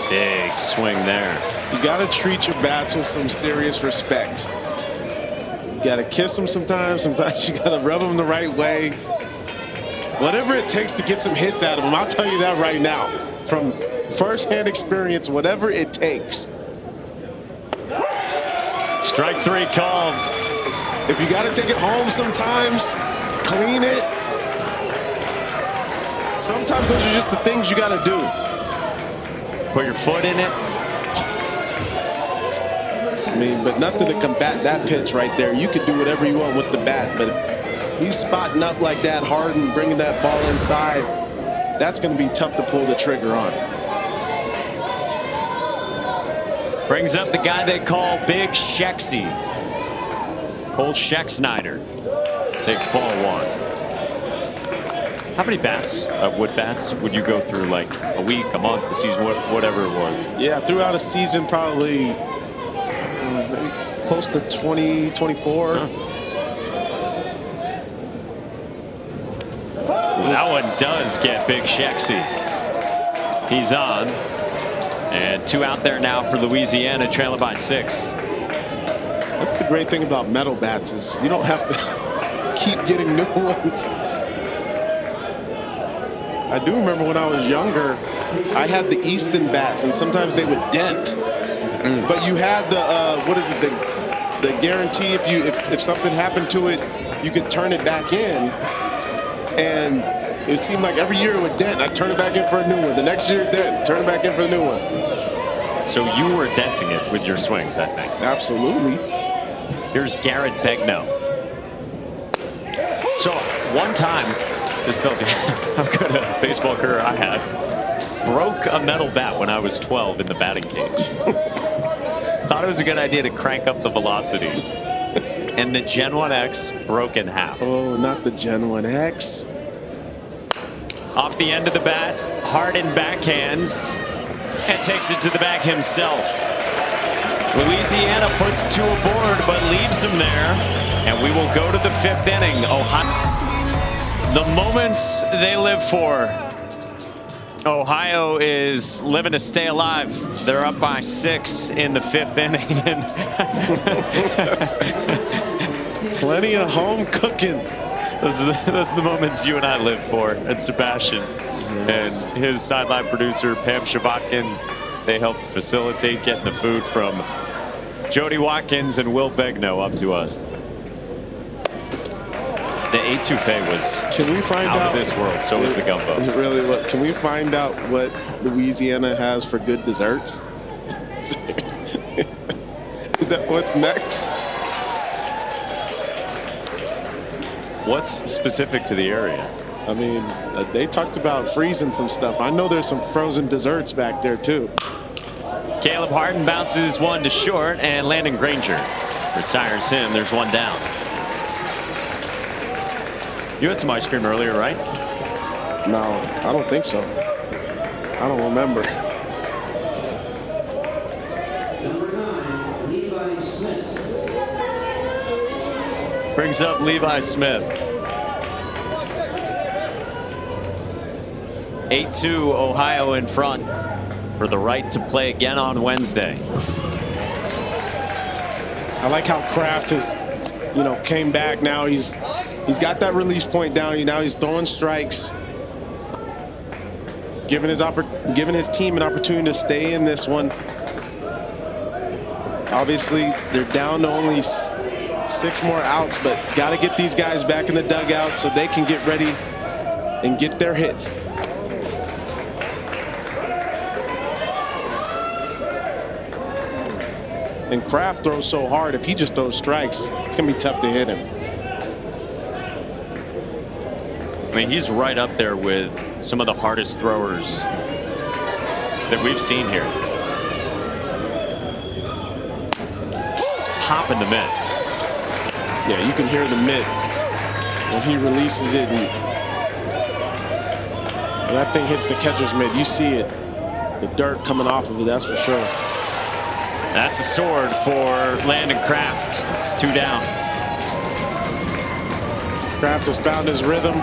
[SPEAKER 1] Big swing there.
[SPEAKER 11] You got to treat your bats with some serious respect. You got to kiss them sometimes. Sometimes you got to rub them the right way. Whatever it takes to get some hits out of them. I'll tell you that right now. From first-hand experience, whatever it takes.
[SPEAKER 1] Strike 3 called.
[SPEAKER 11] If you got to take it home sometimes, clean it. Sometimes those are just the things you got to do.
[SPEAKER 1] Put your foot in it.
[SPEAKER 11] I mean, but nothing to combat that pitch right there. You can do whatever you want with the bat, but if he's spotting up like that hard and bringing that ball inside, that's going to be tough to pull the trigger on.
[SPEAKER 1] Brings up the guy they call Big Shexy. Cole Scheck-Snyder takes ball 1. How many bats, wood bats, would you go through, like a week, a month, a season, whatever it was?
[SPEAKER 11] Yeah, throughout a season, probably close to 20, 24.
[SPEAKER 1] Huh. That one does get Big Shexy. He's on. And 2 out there now for Louisiana, trailing by 6.
[SPEAKER 11] That's the great thing about metal bats is you don't have to keep getting new ones. I do remember when I was younger, I had the Easton bats, and sometimes they would dent. But you had the what is it? The guarantee if something happened to it, you could turn it back in. And it seemed like every year it would dent. I'd turn it back in for a new one. The next year it dent, turn it back in for a new one.
[SPEAKER 1] So you were denting it with your swings, I think.
[SPEAKER 11] Absolutely.
[SPEAKER 1] Here's Garrett Begno. So one time, this tells you how good a baseball career I had. Broke a metal bat when I was 12 in the batting cage. Thought it was a good idea to crank up the velocity. And the Gen 1X broke in half.
[SPEAKER 11] Oh, not the Gen 1X.
[SPEAKER 1] Off the end of the bat, hard in backhands, and takes it to the back himself. Louisiana puts 2 aboard, but leaves them there. And we will go to the 5th inning. Ohio, the moments they live for. Ohio is living to stay alive. They're up by 6 in the 5th inning.
[SPEAKER 11] Plenty of home cooking.
[SPEAKER 1] Those are the moments you and I live for. And Sebastian and his sideline producer, Pam Shabotkin, they helped facilitate getting the food from Jody Watkins and Will Begno up to us. The etouffee was out of this world. So was the gumbo.
[SPEAKER 11] Really, what? Can we find out what Louisiana has for good desserts? Is that what's next?
[SPEAKER 1] What's specific to the area?
[SPEAKER 11] I mean, they talked about freezing some stuff. I know there's some frozen desserts back there too.
[SPEAKER 1] Caleb Harden bounces 1 to short, and Landon Granger retires him. There's 1 down. You had some ice cream earlier, right?
[SPEAKER 11] No, I don't think so. I don't remember.
[SPEAKER 1] Brings up Levi Smith. 8-2 Ohio in front for the right to play again on Wednesday.
[SPEAKER 11] I like how Kraft has, came back. Now he's got that release point down. Now he's throwing strikes, giving his team an opportunity to stay in this one. Obviously, they're down to only 6 more outs, but got to get these guys back in the dugout so they can get ready and get their hits. And Kraft throws so hard, if he just throws strikes, it's going to be tough to hit him.
[SPEAKER 1] I mean, he's right up there with some of the hardest throwers that we've seen here. Pop in the mitt.
[SPEAKER 11] Yeah, you can hear the mitt when he releases it. And when that thing hits the catcher's mitt, you see it. The dirt coming off of it, that's for sure.
[SPEAKER 1] That's a sword for Landon Kraft. 2 down.
[SPEAKER 11] Kraft has found his rhythm.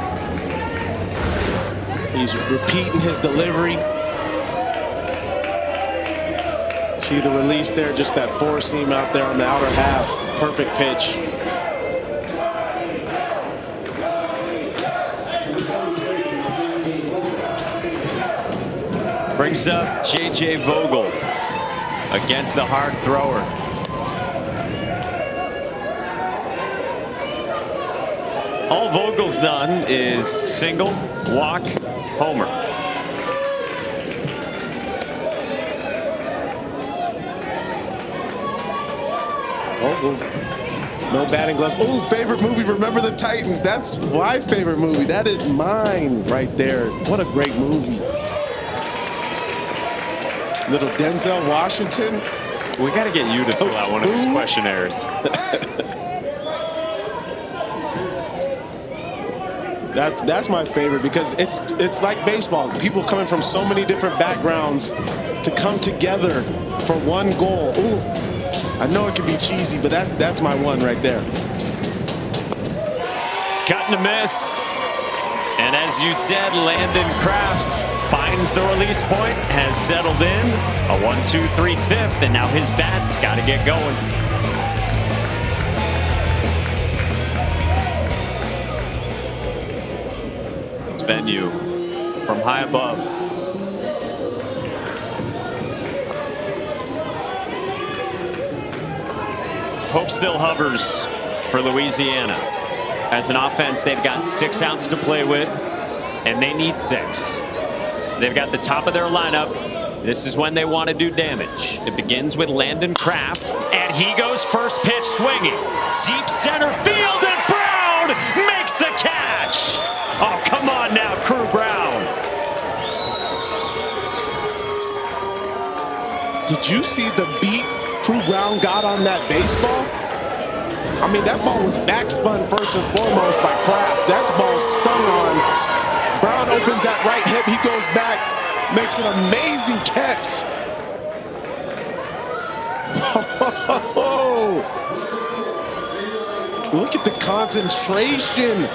[SPEAKER 11] He's repeating his delivery. See the release there, just that four seam out there on the outer half. Perfect pitch.
[SPEAKER 1] Brings up J.J. Vogel against the hard thrower. All Vogel's done is single, walk, homer.
[SPEAKER 11] Vogel, no batting gloves. Oh, favorite movie, Remember the Titans. That's my favorite movie. That is mine right there. What a great movie. Little Denzel Washington.
[SPEAKER 1] We got to get you to fill out one of these questionnaires.
[SPEAKER 11] That's my favorite because it's like baseball. People coming from so many different backgrounds to come together for one goal. Ooh, I know it can be cheesy, but that's my one right there.
[SPEAKER 1] Cut and a miss. And as you said, Landon Kraft finds the release point, has settled in. A 1-2-3 fifth, and now his bat's got to get going. Venue from high above. Hope still hovers for Louisiana. As an offense, they've got 6 outs to play with, and they need 6. They've got the top of their lineup. This is when they want to do damage. It begins with Landon Kraft, and he goes first pitch swinging. Deep center field, and Brown makes the catch. Oh, come on now, Crew Brown.
[SPEAKER 11] Did you see the beat Crew Brown got on that baseball? I mean, that ball was backspun first and foremost by Kraft. That ball stung on. Brown opens that right hip. He goes back, makes an amazing catch. Look at the concentration.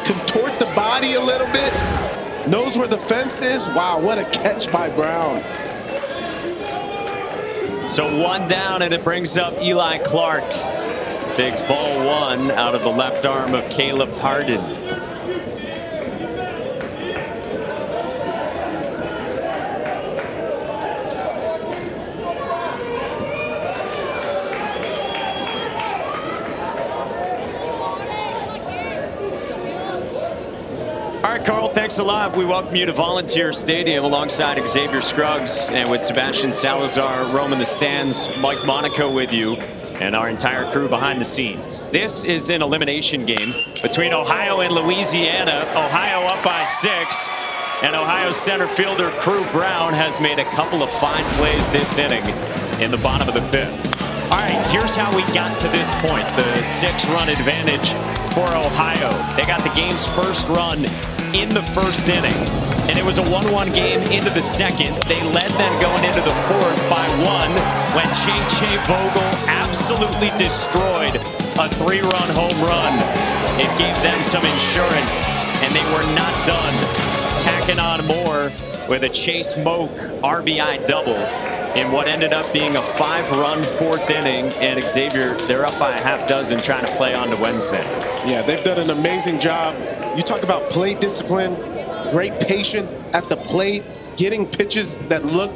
[SPEAKER 11] Contort the body a little bit. Knows where the fence is. Wow, what a catch by Brown.
[SPEAKER 1] So 1 down, and it brings up Eli Clark. Takes ball 1 out of the left arm of Caleb Hardin. All right, Carl, thanks a lot. We welcome you to Volunteer Stadium alongside Xavier Scruggs and with Sebastian Salazar roaming the stands. Mike Monaco with you and our entire crew behind the scenes. This is an elimination game between Ohio and Louisiana. Ohio up by 6, and Ohio's center fielder Crew Brown has made a couple of fine plays this inning in the bottom of the 5th. All right, here's how we got to this point. The 6-run advantage for Ohio. They got the game's first run in the 1st inning, and it was a 1-1 game into the 2nd. They led then going into the 4th by 1 when J.J. Vogel absolutely destroyed a 3-run home run. It gave them some insurance, and they were not done. Tacking on more with a Chase Moak RBI double in what ended up being a 5-run 4th inning. And Xavier, they're up by a half dozen trying to play on to Wednesday.
[SPEAKER 11] Yeah, they've done an amazing job. You talk about plate discipline, great patience at the plate, getting pitches that look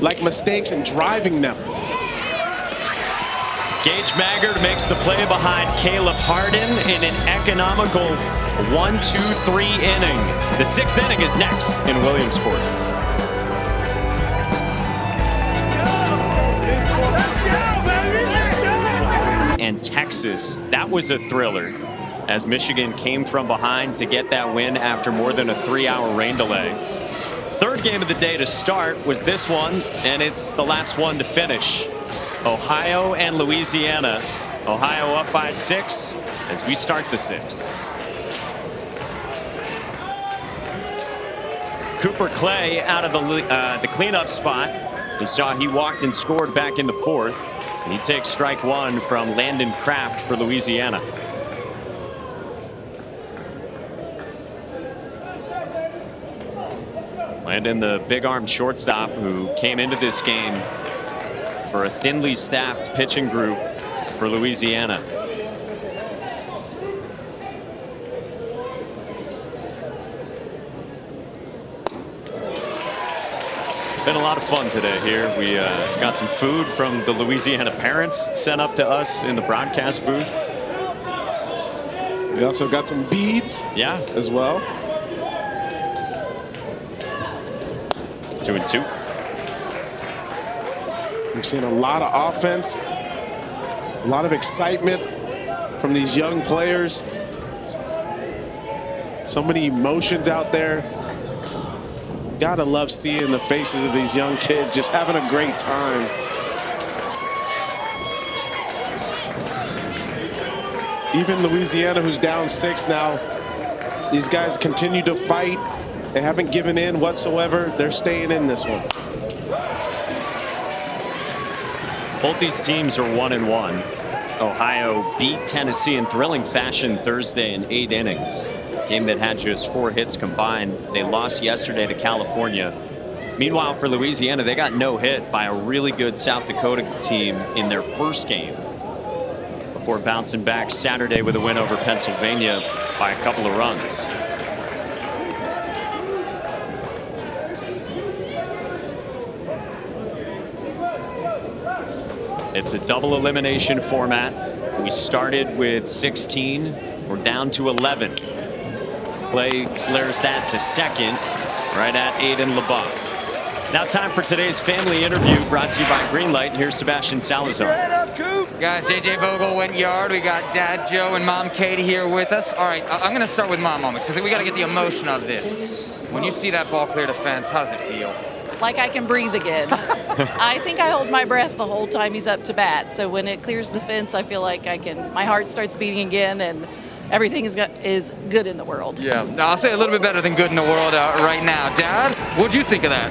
[SPEAKER 11] like mistakes and driving them.
[SPEAKER 1] Gage Maggard makes the play behind Caleb Hardin in an economical 1-2-3 inning. The 6th inning is next in Williamsport.
[SPEAKER 19] Let's go, baby!
[SPEAKER 1] and Texas. That was a thriller as Michigan came from behind to get that win after more than a 3-hour rain delay. Third game of the day to start was this one, and it's the last one to finish. Ohio and Louisiana. Ohio up by 6 as we start the 6th. Cooper Clay out of the cleanup spot. You saw he walked and scored back in the 4th. And he takes strike 1 from Landon Kraft for Louisiana. Landon, the big arm shortstop who came into this game for a thinly staffed pitching group for Louisiana. Been a lot of fun today here. We got some food from the Louisiana parents sent up to us in the broadcast booth.
[SPEAKER 11] We also got some beads, as well.
[SPEAKER 1] 2-2.
[SPEAKER 11] We've seen a lot of offense, a lot of excitement from these young players. So many emotions out there. Gotta love seeing the faces of these young kids just having a great time. Even Louisiana, who's down 6 now, these guys continue to fight. They haven't given in whatsoever. They're staying in this one.
[SPEAKER 1] Both these teams are 1-1. Ohio beat Tennessee in thrilling fashion Thursday in 8 innings. Game that had just 4 hits combined. They lost yesterday to California. Meanwhile, for Louisiana, they got no hit by a really good South Dakota team in their first game before bouncing back Saturday with a win over Pennsylvania by a couple of runs. It's a double elimination format. We started with 16. We're down to 11. Clay flares that to second, right at Aiden LeBlanc. Now time for today's family interview brought to you by Greenlight. Here's Sebastian Salazar.
[SPEAKER 15] Guys, JJ Vogel went yard. We got Dad Joe and Mom Katie here with us. All right, I'm going to start with Mom moments because we got to get the emotion of this. When you see that ball clear the fence, how does it feel?
[SPEAKER 19] Like I can breathe again. I think I hold my breath the whole time he's up to bat. So when it clears the fence, I feel like my heart starts beating again and everything is good in the world.
[SPEAKER 15] Yeah, I'll say a little bit better than good in the world right now. Dad, what'd you think of that?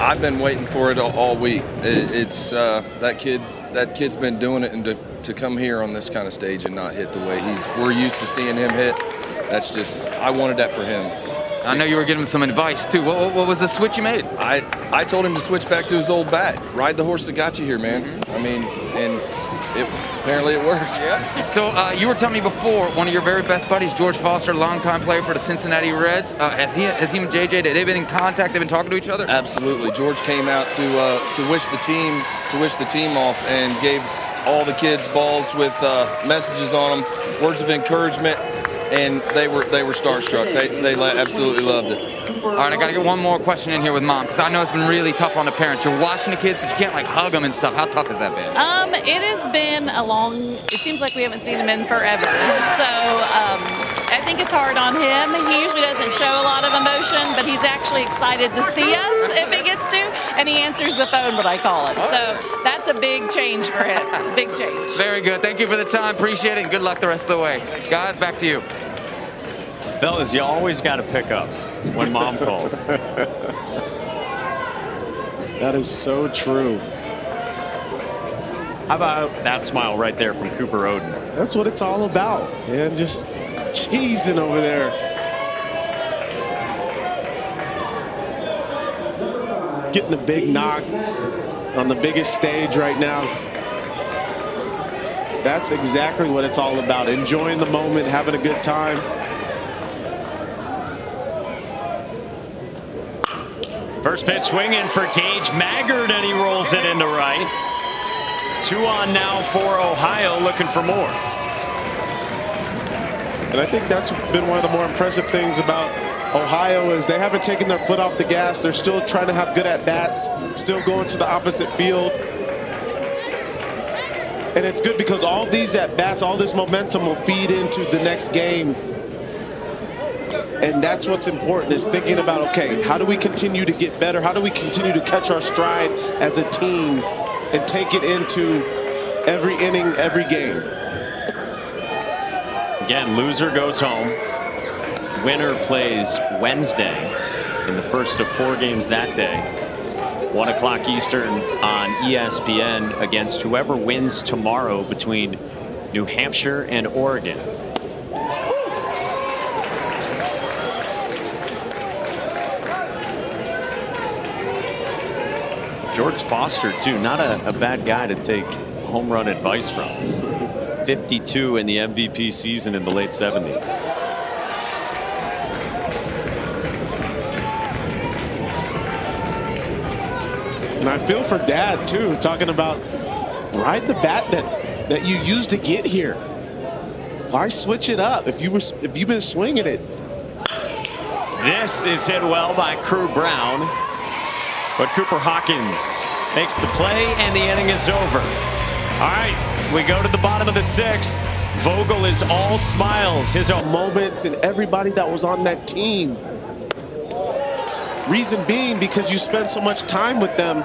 [SPEAKER 20] I've been waiting for it all week. It's that kid's been doing it, and to come here on this kind of stage and not hit the way we're used to seeing him hit, that's just, I wanted that for him.
[SPEAKER 15] I know you were giving him some advice too. What was the switch you made?
[SPEAKER 20] I told him to switch back to his old bat. Ride the horse that got you here, man. I mean, and apparently it worked.
[SPEAKER 15] Yeah. So you were telling me before, one of your very best buddies, George Foster, longtime player for the Cincinnati Reds. Has he and JJ, they've been in contact? They've been talking to each other?
[SPEAKER 20] Absolutely. George came out to wish the team off and gave all the kids balls with messages on them, words of encouragement. And they were starstruck. They absolutely loved it.
[SPEAKER 15] All right, I got to get one more question in here with Mom, because I know it's been really tough on the parents. You're watching the kids, but you can't like hug them and stuff. How tough has that been?
[SPEAKER 19] It has been it seems like we haven't seen him in forever. So I think it's hard on him. He usually doesn't show a lot of emotion, but he's actually excited to see us if he gets to, and he answers the phone when I call him. So that's a big change for him. Big change.
[SPEAKER 15] Very good. Thank you for the time. Appreciate it, and good luck the rest of the way. Guys, back to you.
[SPEAKER 1] Fellas, you always got to pick up when Mom calls.
[SPEAKER 11] That is so true.
[SPEAKER 1] How about that smile right there from Cooper Oden?
[SPEAKER 11] That's what it's all about, man. Just cheesing over there. Getting a big knock on the biggest stage right now. That's exactly what it's all about. Enjoying the moment, having a good time.
[SPEAKER 1] First pitch swinging for Gage Maggard, and he rolls it into right. 2 on now for Ohio, looking for more.
[SPEAKER 11] And I think that's been one of the more impressive things about Ohio is they haven't taken their foot off the gas. They're still trying to have good at-bats, still going to the opposite field. And it's good because all these at-bats, all this momentum will feed into the next game. And that's what's important, is thinking about, okay, how do we continue to get better? How do we continue to catch our stride as a team and take it into every inning, every game?
[SPEAKER 1] Again, loser goes home. Winner plays Wednesday in the first of 4 games that day. 1 o'clock Eastern on ESPN against whoever wins tomorrow between New Hampshire and Oregon. George Foster, too, not a bad guy to take home run advice from. 52 in the MVP season in the late 70s.
[SPEAKER 11] And I feel for Dad, too, talking about ride the bat that you used to get here. Why switch it up if you've been swinging it?
[SPEAKER 1] This is hit well by Crew Brown. But Cooper Hawkins makes the play, and the inning is over. All right, we go to the bottom of the 6th. Vogel is all smiles. His own
[SPEAKER 11] moments and everybody that was on that team. Reason being because you spend so much time with them,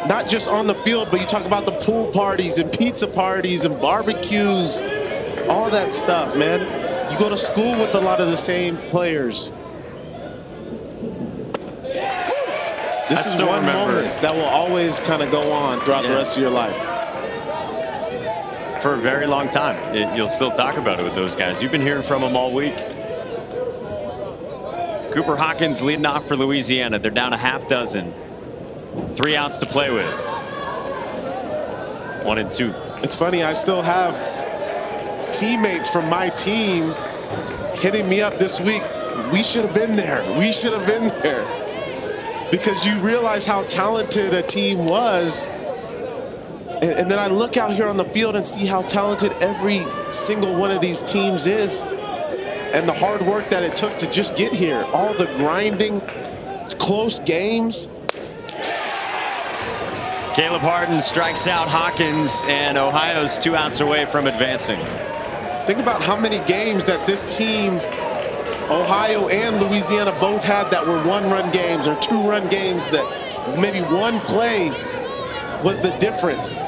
[SPEAKER 11] not just on the field, but you talk about the pool parties and pizza parties and barbecues, all that stuff, man. You go to school with a lot of the same players. This is one moment that will always kind of go on throughout the rest of your life.
[SPEAKER 1] For a very long time. You'll still talk about it with those guys. You've been hearing from them all week. Cooper Hawkins leading off for Louisiana. They're down a half dozen. 3 outs to play with. 1 and 2.
[SPEAKER 11] It's funny, I still have teammates from my team hitting me up this week. We should have been there. We should have been there. Because you realize how talented a team was. And then I look out here on the field and see how talented every single one of these teams is. And the hard work that it took to just get here. All the grinding, close games.
[SPEAKER 1] Caleb Harden strikes out Hawkins, and Ohio's 2 outs away from advancing.
[SPEAKER 11] Think about how many games that this team, Ohio and Louisiana, both had that were 1-run games or 2-run games that maybe one play was the difference.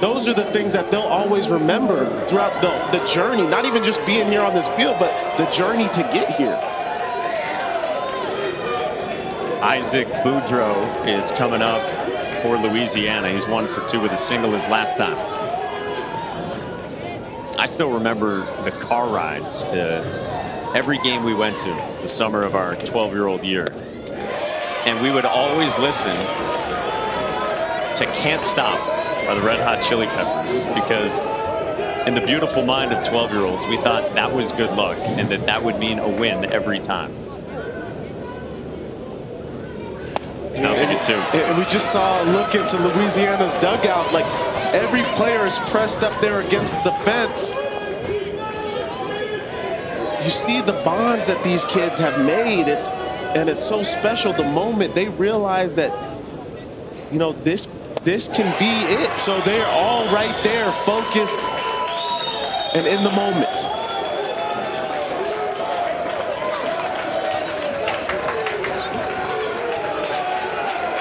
[SPEAKER 11] Those are the things that they'll always remember throughout the journey, not even just being here on this field, but the journey to get here.
[SPEAKER 1] Isaac Boudreaux is coming up for Louisiana. He's 1 for 2 with a single his last time. I still remember the car rides to every game we went to the summer of our 12-year-old year. And we would always listen to Can't Stop by the Red Hot Chili Peppers, because in the beautiful mind of 12-year-olds, we thought that was good luck and that would mean a win every time.
[SPEAKER 11] And we just saw a look into Louisiana's dugout. Like, every player is pressed up there against the fence. You see the bonds that these kids have made. And it's so special the moment they realize that, you know, this can be it. So they're all right there, focused and in the moment.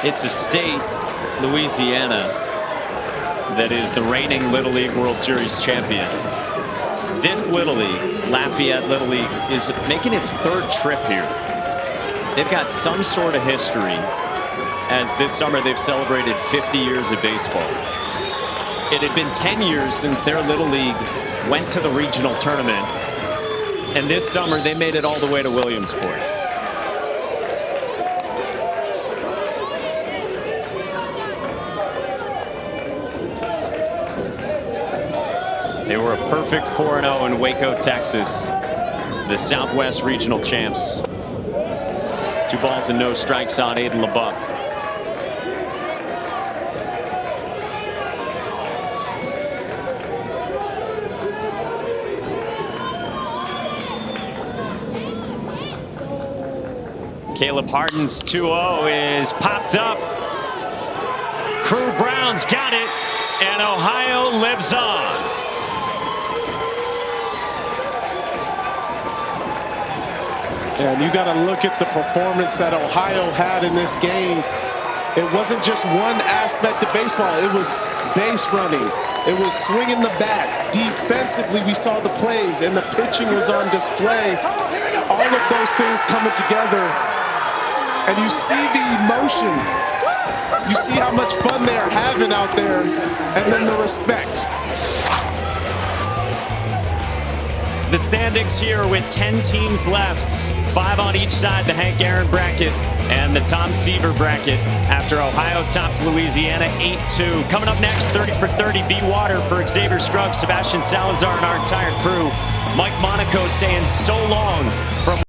[SPEAKER 1] It's a state, Louisiana, that is the reigning Little League World Series champion. This Little League, Lafayette Little League, is making its 3rd trip here. They've got some sort of history, as this summer they've celebrated 50 years of baseball. It had been 10 years since their Little League went to the regional tournament, and this summer they made it all the way to Williamsport. They were a perfect 4-0 in Waco, Texas, the Southwest Regional champs. 2 balls and no strikes on Aiden LaBeouf. Caleb Harden's 2-0 is popped up. Crew Brown's got it, and Ohio lives on.
[SPEAKER 11] And you got to look at the performance that Ohio had in this game. It wasn't just one aspect of baseball. It was base running. It was swinging the bats. Defensively, we saw the plays, and the pitching was on display. All of those things coming together. And you see the emotion. You see how much fun they are having out there, and then the respect.
[SPEAKER 1] The standings here with 10 teams left, 5 on each side, the Hank Aaron bracket and the Tom Seaver bracket, after Ohio tops Louisiana 8-2. Coming up next, 30 for 30 V-Water for Xavier Scruggs, Sebastian Salazar, and our entire crew. Mike Monaco saying so long from